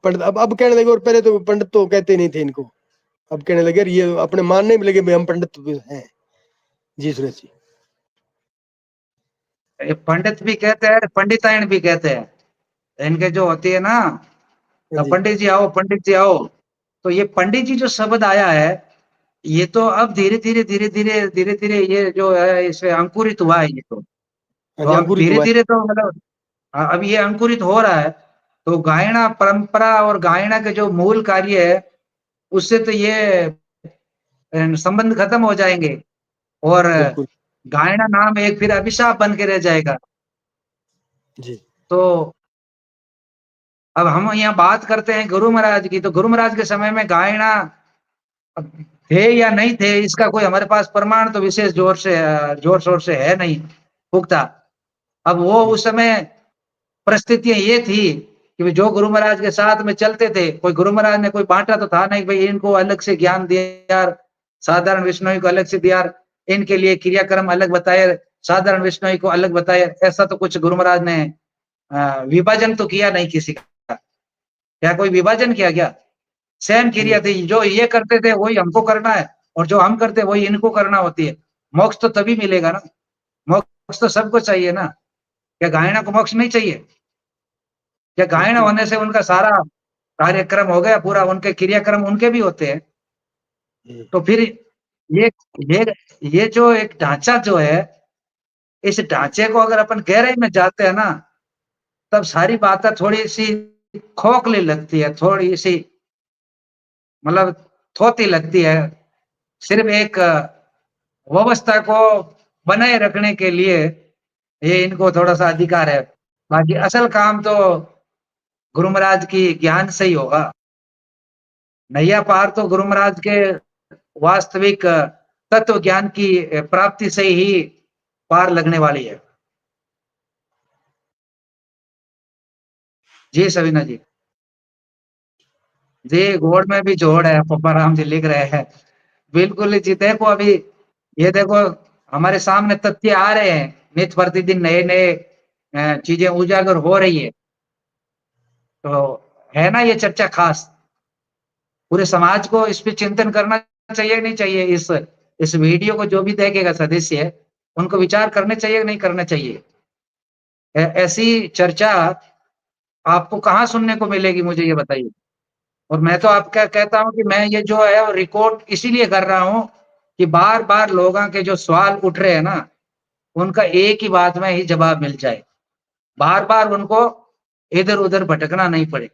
पंडित। अब कहने लगे, और पहले तो पंडित तो कहते नहीं थे इनको, अब कहने लगे ये अपने मानने में लगे भाई हम पंडित हैं। जी सुरेश जी, ये पंडित भी कहते हैं, पंडितायन भी कहते हैं। इनके जो होती है ना, तो जी पंडित जी आओ, पंडित जी आओ। तो ये पंडित जी जो शब्द आया है, ये तो अब धीरे धीरे ये जो है इससे अंकुरित हुआ है ये हाँ तो जी, अब अंकुरित धीरे हुआ है। धीरे तो मतलब अब ये अंकुरित हो रहा है। तो गायना परंपरा और गायना के जो मूल कार्य है, उससे तो ये संबंध खत्म हो जाएंगे और बिल्कुल गायना नाम एक फिर अभिशाप बन के रह जाएगा। जी। तो अब हम यहाँ बात करते हैं गुरु महाराज की, तो गुरु महाराज के समय में गायना थे या नहीं थे इसका कोई हमारे पास प्रमाण तो विशेष जोर शोर से है नहीं पुख्ता। अब वो उस समय परिस्थितियां ये थी कि जो गुरु महाराज के साथ में चलते थे, कोई गुरु महाराज ने कोई बांटा तो था नहीं भाई इनको अलग से ज्ञान दिया, साधारण विष्णु को अलग से दिया, इनके लिए क्रियाक्रम अलग बताए, साधारण विष्णु को अलग बताए। ऐसा तो कुछ गुरु महाराज ने विभाजन तो किया नहीं किसी का। क्या कोई विभाजन किया क्या? सेम क्रिया थी, जो ये करते थे वही हमको करना है और जो हम करते वही इनको करना होती है। मोक्ष तो तभी मिलेगा ना, मोक्ष तो सबको चाहिए ना। क्या गायना को मोक्ष नहीं चाहिए? क्या गायना होने से उनका सारा कार्यक्रम हो गया पूरा, उनके क्रियाक्रम उनके भी होते हैं। तो फिर ये ये ये जो एक ढांचा जो है, इस ढांचे को अगर अपन गहराई में जाते हैं ना, तब सारी बातें थोड़ी सी खोखली लगती है, थोड़ी सी मतलब थोती लगती है। सिर्फ एक व्यवस्था को बनाए रखने के लिए ये इनको थोड़ा सा अधिकार है, बाकी असल काम तो गुरु महाराज की ज्ञान से ही होगा। नैया पार तो गुरु महाराज के वास्तविक तत्व ज्ञान की प्राप्ति से ही पार लगने वाली है। जी सवीना जी। जी घोड़ में भी जोड़ है, पप्पा राम जी लिख रहे हैं। बिल्कुल जी, देखो अभी ये देखो हमारे सामने तथ्य आ रहे हैं, नित्य प्रतिदिन नए नए चीजें उजागर हो रही है। तो है ना ये चर्चा खास, पूरे समाज को इस पे चिंतन करना चाहिए नहीं चाहिए? इस वीडियो को जो भी देखेगा सदस्य है, उनको विचार करने चाहिए नहीं करने चाहिए? ऐसी चर्चा आपको कहाँ सुनने को मिलेगी, मुझे ये बताइए। और मैं तो आपका कहता हूँ कि मैं ये जो है वो रिकॉर्ड इसीलिए कर रहा हूँ कि बार बार लोगों के जो सवाल उठ रहे हैं ना, उनका एक ही बात में ही जवाब मिल जाए, बार बार उनको इधर उधर भटकना नहीं पड़े।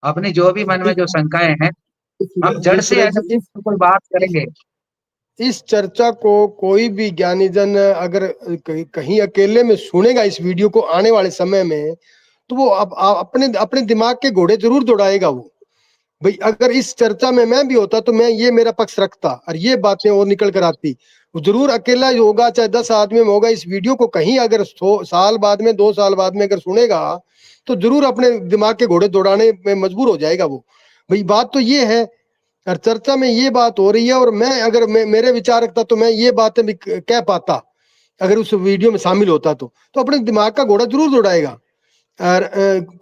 अपनी जो भी मन में जो शंकाएं हैं, हम जड़ से अगर कोई बात करेंगे। इस चर्चा को कोई भी ज्ञानी जन अगर कहीं अकेले में सुनेगा इस वीडियो को आने वाले समय में, तो वो अपने अपने दिमाग के घोड़े जरूर दौड़ाएगा। वो भाई अगर इस चर्चा में मैं भी होता तो मैं ये मेरा पक्ष रखता और ये बातें वो निकल कर आती। वो जरूर अकेला होगा, चाहे 10 आदमी में होगा, इस वीडियो को कहीं अगर 100 साल बाद में 2 साल बाद में अगर सुनेगा तो जरूर अपने दिमाग के घोड़े दौड़ाने में मजबूर हो जाएगा वो। भाई बात तो ये है, और चर्चा में ये बात हो रही है, और मैं अगर मेरे विचार रखता तो मैं ये बातें भी कह पाता अगर उस वीडियो में शामिल होता तो अपने दिमाग का घोड़ा जरूर दौड़ाएगा। और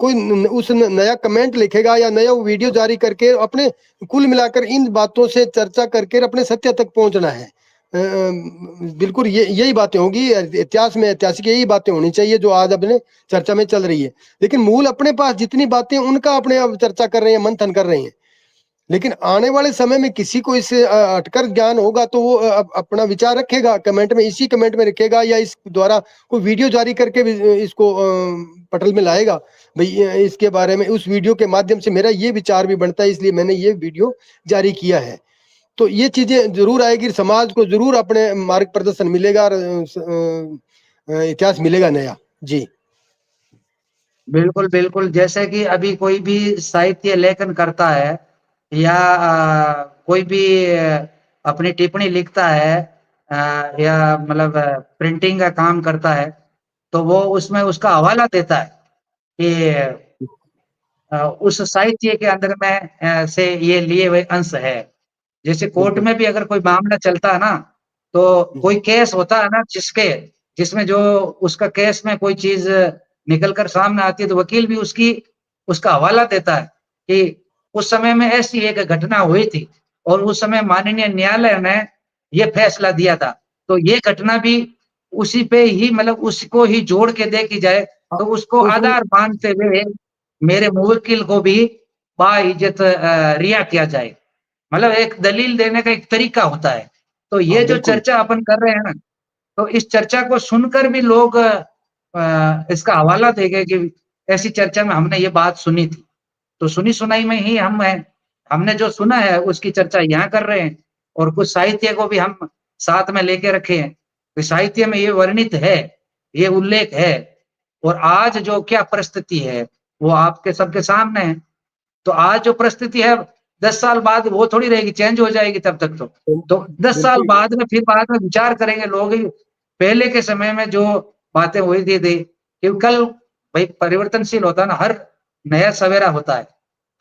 कोई उस नया कमेंट लिखेगा या नया वीडियो जारी करके अपने कुल मिलाकर इन बातों से चर्चा करके अपने सत्य तक पहुंचना है। बिल्कुल यही बातें होगी इतिहास में, ऐतिहासिक यही बातें होनी चाहिए जो आज अपने चर्चा में चल रही है। लेकिन मूल अपने पास जितनी बातें उनका अपने अब चर्चा कर रहे हैं, मंथन कर रहे हैं। लेकिन आने वाले समय में किसी को इससे हटकर ज्ञान होगा तो वो अपना विचार रखेगा कमेंट में, इसी कमेंट में रखेगा या इस द्वारा कोई वीडियो जारी करके भी इसको पटल में लाएगा। भाई इसके बारे में उस वीडियो के माध्यम से मेरा ये विचार भी बनता है, इसलिए मैंने ये वीडियो जारी किया है। तो ये चीजें जरूर आएगी, समाज को जरूर अपने मार्ग प्रदर्शन मिलेगा और इतिहास मिलेगा नया। जी बिल्कुल बिल्कुल, जैसे कि अभी कोई भी साहित्य लेखन करता है या कोई भी अपनी टिप्पणी लिखता है या मतलब प्रिंटिंग का काम करता है, तो वो उसमें उसका हवाला देता है कि उस साहित्य के अंदर में से ये लिए हुए अंश है। जैसे कोर्ट में भी अगर कोई मामला चलता है ना, तो कोई केस होता है ना जिसमें जो उसका केस में कोई चीज निकल कर सामने आती है, तो वकील भी उसका हवाला देता है कि उस समय में ऐसी एक घटना हुई थी और उस समय माननीय न्यायालय ने ये फैसला दिया था। तो ये घटना भी उसी पे ही मतलब उसको ही जोड़ के देखी जाए, तो उसको आधार मानते हुए मेरे मुवक्किल को भी बाइज्जत रिहा किया जाए। मतलब एक दलील देने का एक तरीका होता है। तो ये जो चर्चा अपन कर रहे हैं ना, तो इस चर्चा को सुनकर भी लोग इसका हवाला देंगे कि ऐसी चर्चा में हमने ये बात सुनी थी। तो सुनी सुनाई में ही हम हैं, हमने जो सुना है उसकी चर्चा यहाँ कर रहे हैं और कुछ साहित्य को भी हम साथ में लेके रखे हैं। तो साहित्य में ये वर्णित है, ये उल्लेख है, और आज जो क्या परिस्थिति है वो आपके सबके सामने है। तो आज जो परिस्थिति है 10 साल बाद वो थोड़ी रहेगी, चेंज हो जाएगी तब तक तो 10 साल बिल्कुल। बाद में फिर बाद में विचार करेंगे लोग। पहले के समय में जो बातें हुई थी कि कल भाई परिवर्तनशील होता है ना, हर नया सवेरा होता है।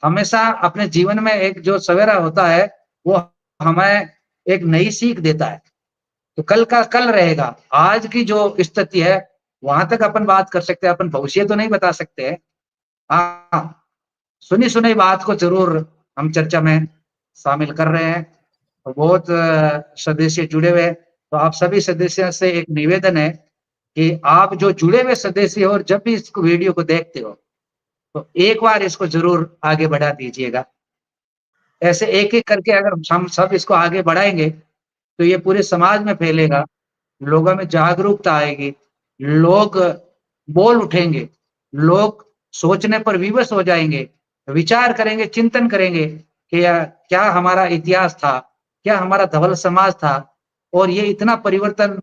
हमेशा अपने जीवन में एक जो सवेरा होता है वो हमें एक नई सीख देता है। तो कल का कल रहेगा, आज की जो स्थिति है वहां तक अपन बात कर सकते हैं, अपन भविष्य तो नहीं बता सकते हैं। हाँ, सुनी सुनी बात को जरूर हम चर्चा में शामिल कर रहे हैं। तो बहुत सदस्य जुड़े हुए हैं, तो आप सभी सदस्यों से एक निवेदन है कि आप जो जुड़े हुए सदस्य हो और जब भी इस वीडियो को देखते हो तो एक बार इसको जरूर आगे बढ़ा दीजिएगा। ऐसे एक-एक करके अगर हम सब इसको आगे बढ़ाएँगे तो ये पूरे समाज में फैलेगा, लोगों में जागरूकता आएगी, लोग बोल उठेंगे, लोग सोचने पर विवश हो जाएँगे, विचार करेंगे, चिंतन करेंगे कि क्या हमारा इतिहास था, क्या हमारा धवल समाज था और ये इतना परिवर्तन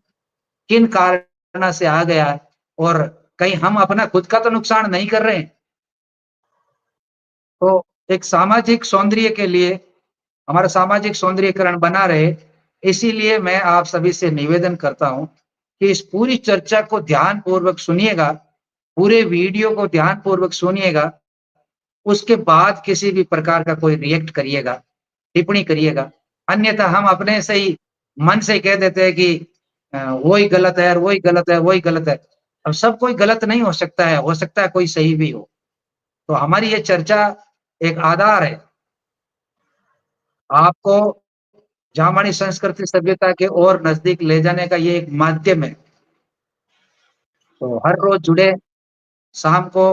किन कारणों से आ गया और कहीं हम अपना खुद का तो नुकसान नहीं कर रहे हैं। तो एक सामाजिक सौंदर्य के लिए हमारा सामाजिक सौंदर्यीकरण बना रहे, इसीलिए मैं आप सभी से निवेदन करता हूँ कि इस पूरी चर्चा को ध्यानपूर्वक सुनिएगा, पूरे वीडियो को ध्यानपूर्वक सुनिएगा, उसके बाद किसी भी प्रकार का कोई रिएक्ट करिएगा, टिप्पणी करिएगा। अन्यथा हम अपने से ही मन से कह देते हैं कि वो ही गलत है और वो ही गलत है, वो ही गलत है। अब सब कोई गलत नहीं हो सकता है कोई सही भी हो। तो हमारी ये चर्चा एक आधार है, आपको जामानी संस्कृति सभ्यता के और नज़दीक ले जाने का ये एक माध्यम है। तो हर रोज़ जुड़े शाम को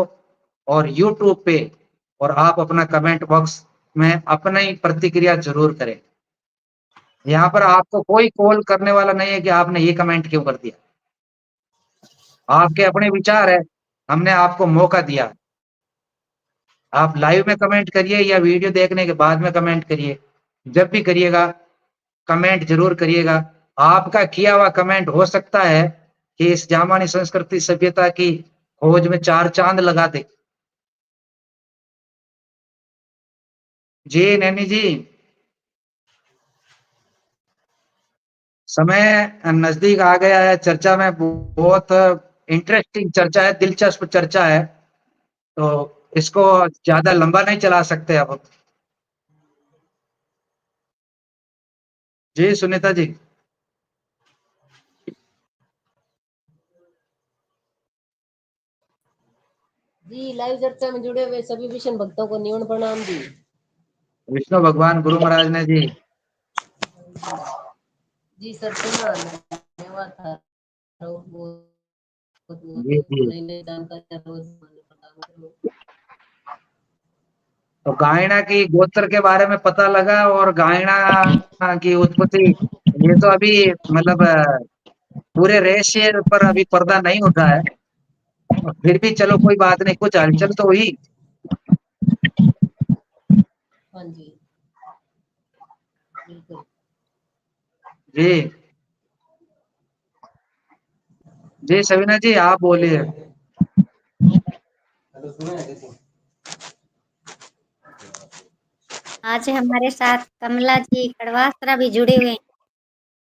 और यूट्यूब पे और आप अपना कमेंट बॉक्स में अपनी प्रतिक्रिया ज़रूर करें। यहाँ पर आपको कोई कॉल करने वाला नहीं है कि आपने ये कमेंट क्यों कर दिया। आपके अपने विचार हैं, हमने आपको मौका दिया। आप लाइव में कमेंट करिए या वीडियो देखने के बाद में कमेंट करिए। जब भी करिएगा, कमेंट ज़रूर करिएगा। आपका किया हुआ कमेंट हो सकता है कि इस जामानी संस्कृति सभ्यता की खोज में 4 चाँद लगा दे। जी, नैनी जी। समय नज़दीक आ गया है, चर्चा में बहुत इंटरेस्टिंग चर्चा है, दिलचस्प चर्चा है, तो इसको ज़्यादा लंबा नहीं चला सकते अब। जी, सुनीता जी। जी लाइव चर्चा में जुड़े हुए सभी विष्णु भक्तों को निवन प्रणाम जी। विष्णु भगवान गुरु महाराज ने जी। जी सर धन्यवाद था। जी, जी। नई नई जानकारी रोज प्रदान करो। तो गायना की गोत्र के बारे में पता लगा और गायना की उत्पत्ति ये तो अभी मतलब पूरे रहस्य पर अभी पर्दा नहीं उठा है। फिर भी चलो कोई बात नहीं, कुछ हलचल तो हुई। हाँ जी बिल्कुल। जी। जी, सवीना जी आप बोलिए। आज हमारे साथ कमला जी कड़वासरा भी जुड़े हुए हैं।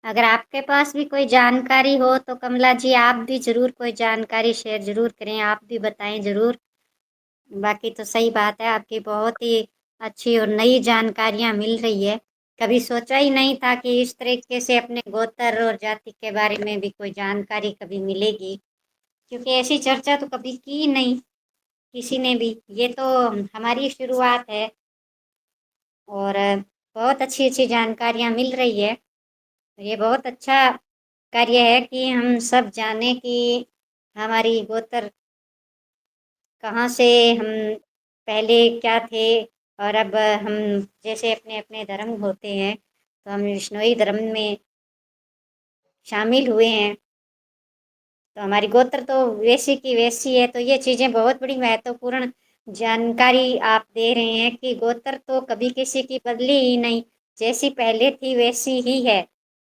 अगर आपके पास भी कोई जानकारी हो तो कमला जी आप भी जरूर कोई जानकारी शेयर जरूर करें, आप भी बताएं जरूर। बाकी तो सही बात है, आपकी बहुत ही अच्छी और नई जानकारियां मिल रही है। कभी सोचा ही नहीं था कि इस तरीके से अपने गोत्र और जाति के बारे में भी कोई जानकारी कभी मिलेगी, क्योंकि ऐसी चर्चा तो कभी की नहीं किसी ने भी। ये तो हमारी शुरुआत है और बहुत अच्छी अच्छी जानकारियां मिल रही है। ये बहुत अच्छा कार्य है कि हम सब जाने कि हमारी गोत्र कहाँ से, हम पहले क्या थे और अब हम जैसे अपने अपने धर्म होते हैं तो हम विष्णुई धर्म में शामिल हुए हैं, तो हमारी गोत्र तो वैसी की वैसी है। तो ये चीज़ें बहुत बड़ी महत्वपूर्ण जानकारी आप दे रहे हैं कि गोत्र तो कभी किसी की बदली ही नहीं, जैसी पहले थी वैसी ही है।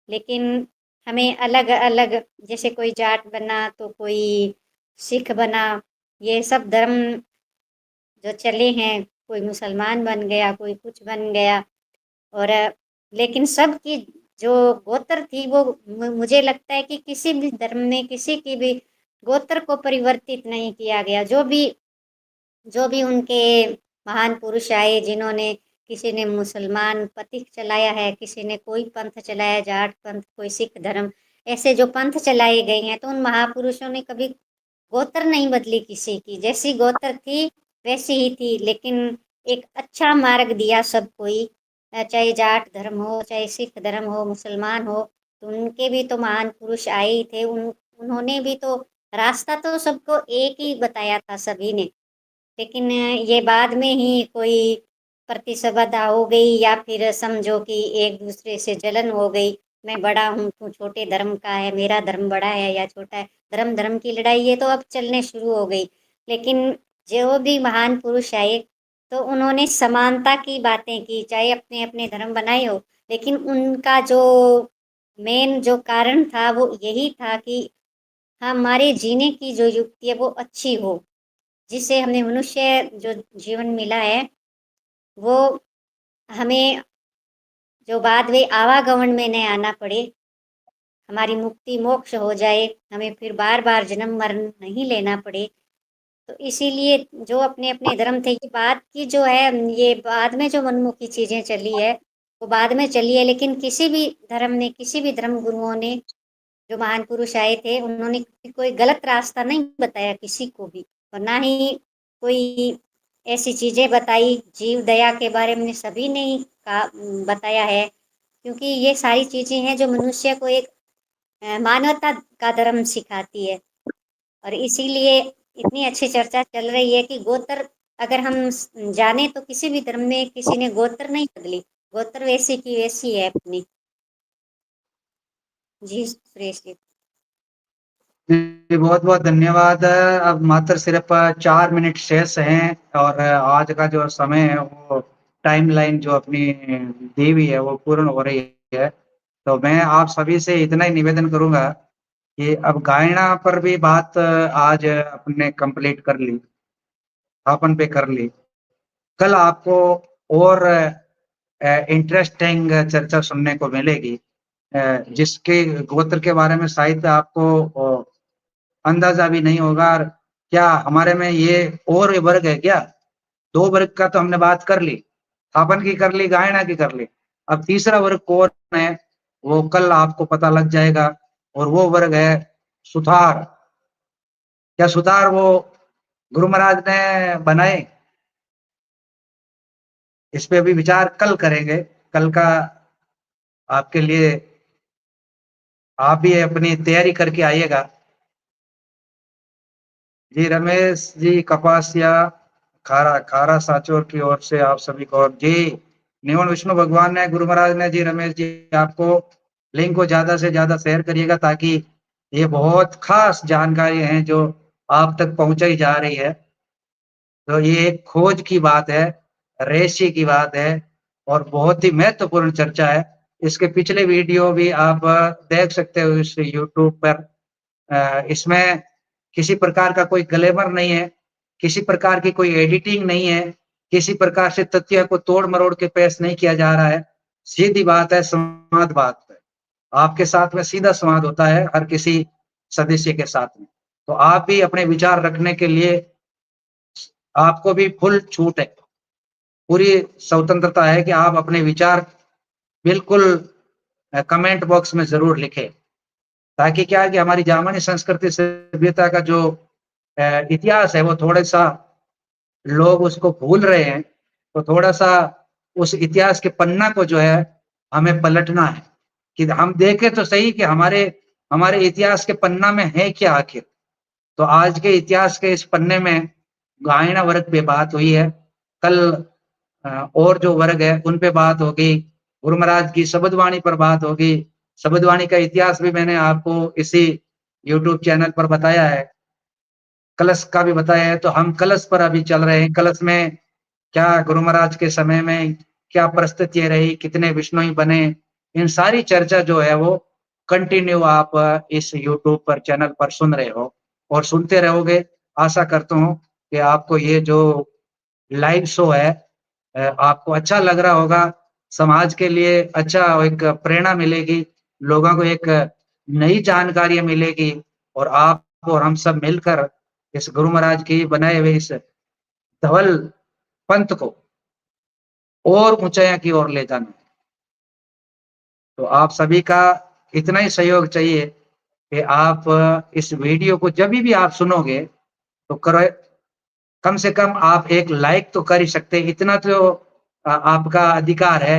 लेकिन हमें अलग अलग, जैसे कोई जाट बना तो कोई सिख बना, ये सब धर्म जो चले हैं कोई मुसलमान बन गया, कोई कुछ बन गया। और लेकिन सबकी जो गोत्र थी वो मुझे लगता है कि किसी भी धर्म में किसी की भी गोत्र को परिवर्तित नहीं किया गया। जो भी उनके महान पुरुष आए, जिन्होंने, किसी ने मुसलमान पथिक चलाया है, किसी ने कोई पंथ चलाया, जाट पंथ, कोई सिख धर्म, ऐसे जो पंथ चलाए गए हैं, तो उन महापुरुषों ने कभी गोत्र नहीं बदली किसी की, जैसी गोत्र थी वैसी ही थी, लेकिन एक अच्छा मार्ग दिया सबको ही। चाहे जाट धर्म हो, चाहे सिख धर्म हो, मुसलमान हो, तो उनके भी तो महान पुरुष आए ही थे। उन्होंने भी तो रास्ता तो सबको एक ही बताया था सभी ने। लेकिन ये बाद में ही कोई प्रतिस्पर्धा हो गई, या फिर समझो कि एक दूसरे से जलन हो गई, मैं बड़ा हूँ, तू छोटे धर्म का है, मेरा धर्म बड़ा है या छोटा है, धर्म की लड़ाई ये तो अब चलने शुरू हो गई। लेकिन जो भी महान पुरुष आए तो उन्होंने समानता की बातें की, चाहे अपने अपने धर्म बनाए हो, लेकिन उनका जो मेन जो कारण था वो यही था कि हमारे जीने की जो युक्ति है वो अच्छी हो, जिससे हमें मनुष्य जो जीवन मिला है वो हमें जो बाद में आवागमन में न आना पड़े, हमारी मुक्ति मोक्ष हो जाए, हमें फिर बार बार जन्म मरण नहीं लेना पड़े। तो इसीलिए जो अपने अपने धर्म थे, ये बात की जो है, ये बाद में जो मनमुखी चीज़ें चली है वो बाद में चली है, लेकिन किसी भी धर्म ने, किसी भी धर्म गुरुओं ने, जो महान पुरुष आए थे, उन्होंने कोई गलत रास्ता नहीं बताया किसी को भी, और ना ही कोई ऐसी चीज़ें बताई। जीव दया के बारे में सभी ने ही बताया है, क्योंकि ये सारी चीज़ें हैं जो मनुष्य को एक मानवता का धर्म सिखाती है। और इसीलिए इतनी अच्छी चर्चा चल रही है कि गोत्र अगर हम जाने तो किसी भी धर्म में किसी ने गोत्र नहीं बदली, गोत्र वैसी की वैसी है अपनी। जी सुरेश जी। जी, बहुत बहुत धन्यवाद। अब मात्र सिर्फ 4 मिनट शेष हैं और आज का जो समय है वो टाइमलाइन जो अपनी दी हुई है वो पूर्ण हो रही है। तो मैं आप सभी से इतना ही निवेदन करूँगा कि अब गायना पर भी बात आज अपने कंप्लीट कर ली, स्थापन पे कर ली। कल आपको और इंटरेस्टिंग चर्चा सुनने को मिलेगी, जिसके गोत्र के बारे में शायद आपको अंदाजा भी नहीं होगा। और क्या हमारे में ये और वर्ग है क्या? 2 वर्ग का तो हमने बात कर ली, स्थापन की कर ली, गायना की कर ली। अब तीसरा वर्ग कौन है वो कल आपको पता लग जाएगा, और वो वर्ग है सुथार। क्या सुथार वो गुरु महाराज ने बनाए? इस पे भी विचार कल करेंगे। कल का आपके लिए आप भी अपनी तैयारी करके आइएगा। जी रमेश जी कपासिया खारा साचोर की ओर से आप सभी को जी निवन विष्णु भगवान ने, गुरु महाराज ने, जी रमेश जी आपको लिंक को ज्यादा से ज्यादा शेयर करिएगा, ताकि ये बहुत खास जानकारी है जो आप तक पहुंचाई जा रही है। तो ये एक खोज की बात है, रेशी की बात है, और बहुत ही महत्वपूर्ण चर्चा है। इसके पिछले वीडियो भी आप देख सकते हो इस यूट्यूब पर। इसमें किसी प्रकार का कोई ग्लैमर नहीं है, किसी प्रकार की कोई एडिटिंग नहीं है, किसी प्रकार से तथ्य को तोड़ मरोड़ के पेश नहीं किया जा रहा है। सीधी बात है, संवाद बात है। आपके साथ में सीधा संवाद होता है हर किसी सदस्य के साथ में। तो आप भी अपने विचार रखने के लिए आपको भी फुल छूट है, पूरी स्वतंत्रता है कि आप अपने विचार बिल्कुल कमेंट बॉक्स में जरूर लिखें, ताकि क्या है कि हमारी जामनी संस्कृति सभ्यता का जो इतिहास है वो थोड़ा सा लोग उसको भूल रहे हैं। तो थोड़ा सा उस इतिहास के पन्ना को जो है हमें पलटना है, कि हम देखें तो सही कि हमारे हमारे इतिहास के पन्ना में है क्या आखिर। तो आज के इतिहास के इस पन्ने में गायना वर्ग पे बात हुई है। कल और जो वर्ग है उन पे बात होगी, गुरु महाराज की शब्दवाणी पर बात होगी। शब्दवाणी का इतिहास भी मैंने आपको इसी यूट्यूब चैनल पर बताया है, कलश का भी बताया है। तो हम कलश पर अभी चल रहे हैं। कलश में क्या गुरु महाराज के समय में क्या परिस्थितियां रही, कितने विष्णुई बने, इन सारी चर्चा जो है वो कंटिन्यू आप इस यूट्यूब पर चैनल पर सुन रहे हो और सुनते रहोगे। आशा करता हूँ कि आपको ये जो लाइव शो है। आपको अच्छा लग रहा होगा, समाज के लिए अच्छा एक प्रेरणा मिलेगी, लोगों को एक नई जानकारी मिलेगी और आप और हम सब मिलकर इस गुरु महाराज की बनाए हुए इस धवल पंथ को और ऊंचाइयों की ओर ले जाना। तो आप सभी का इतना ही सहयोग चाहिए कि आप इस वीडियो को जब भी आप सुनोगे तो कम से कम आप एक लाइक तो कर ही सकते हैं, इतना तो आपका अधिकार है।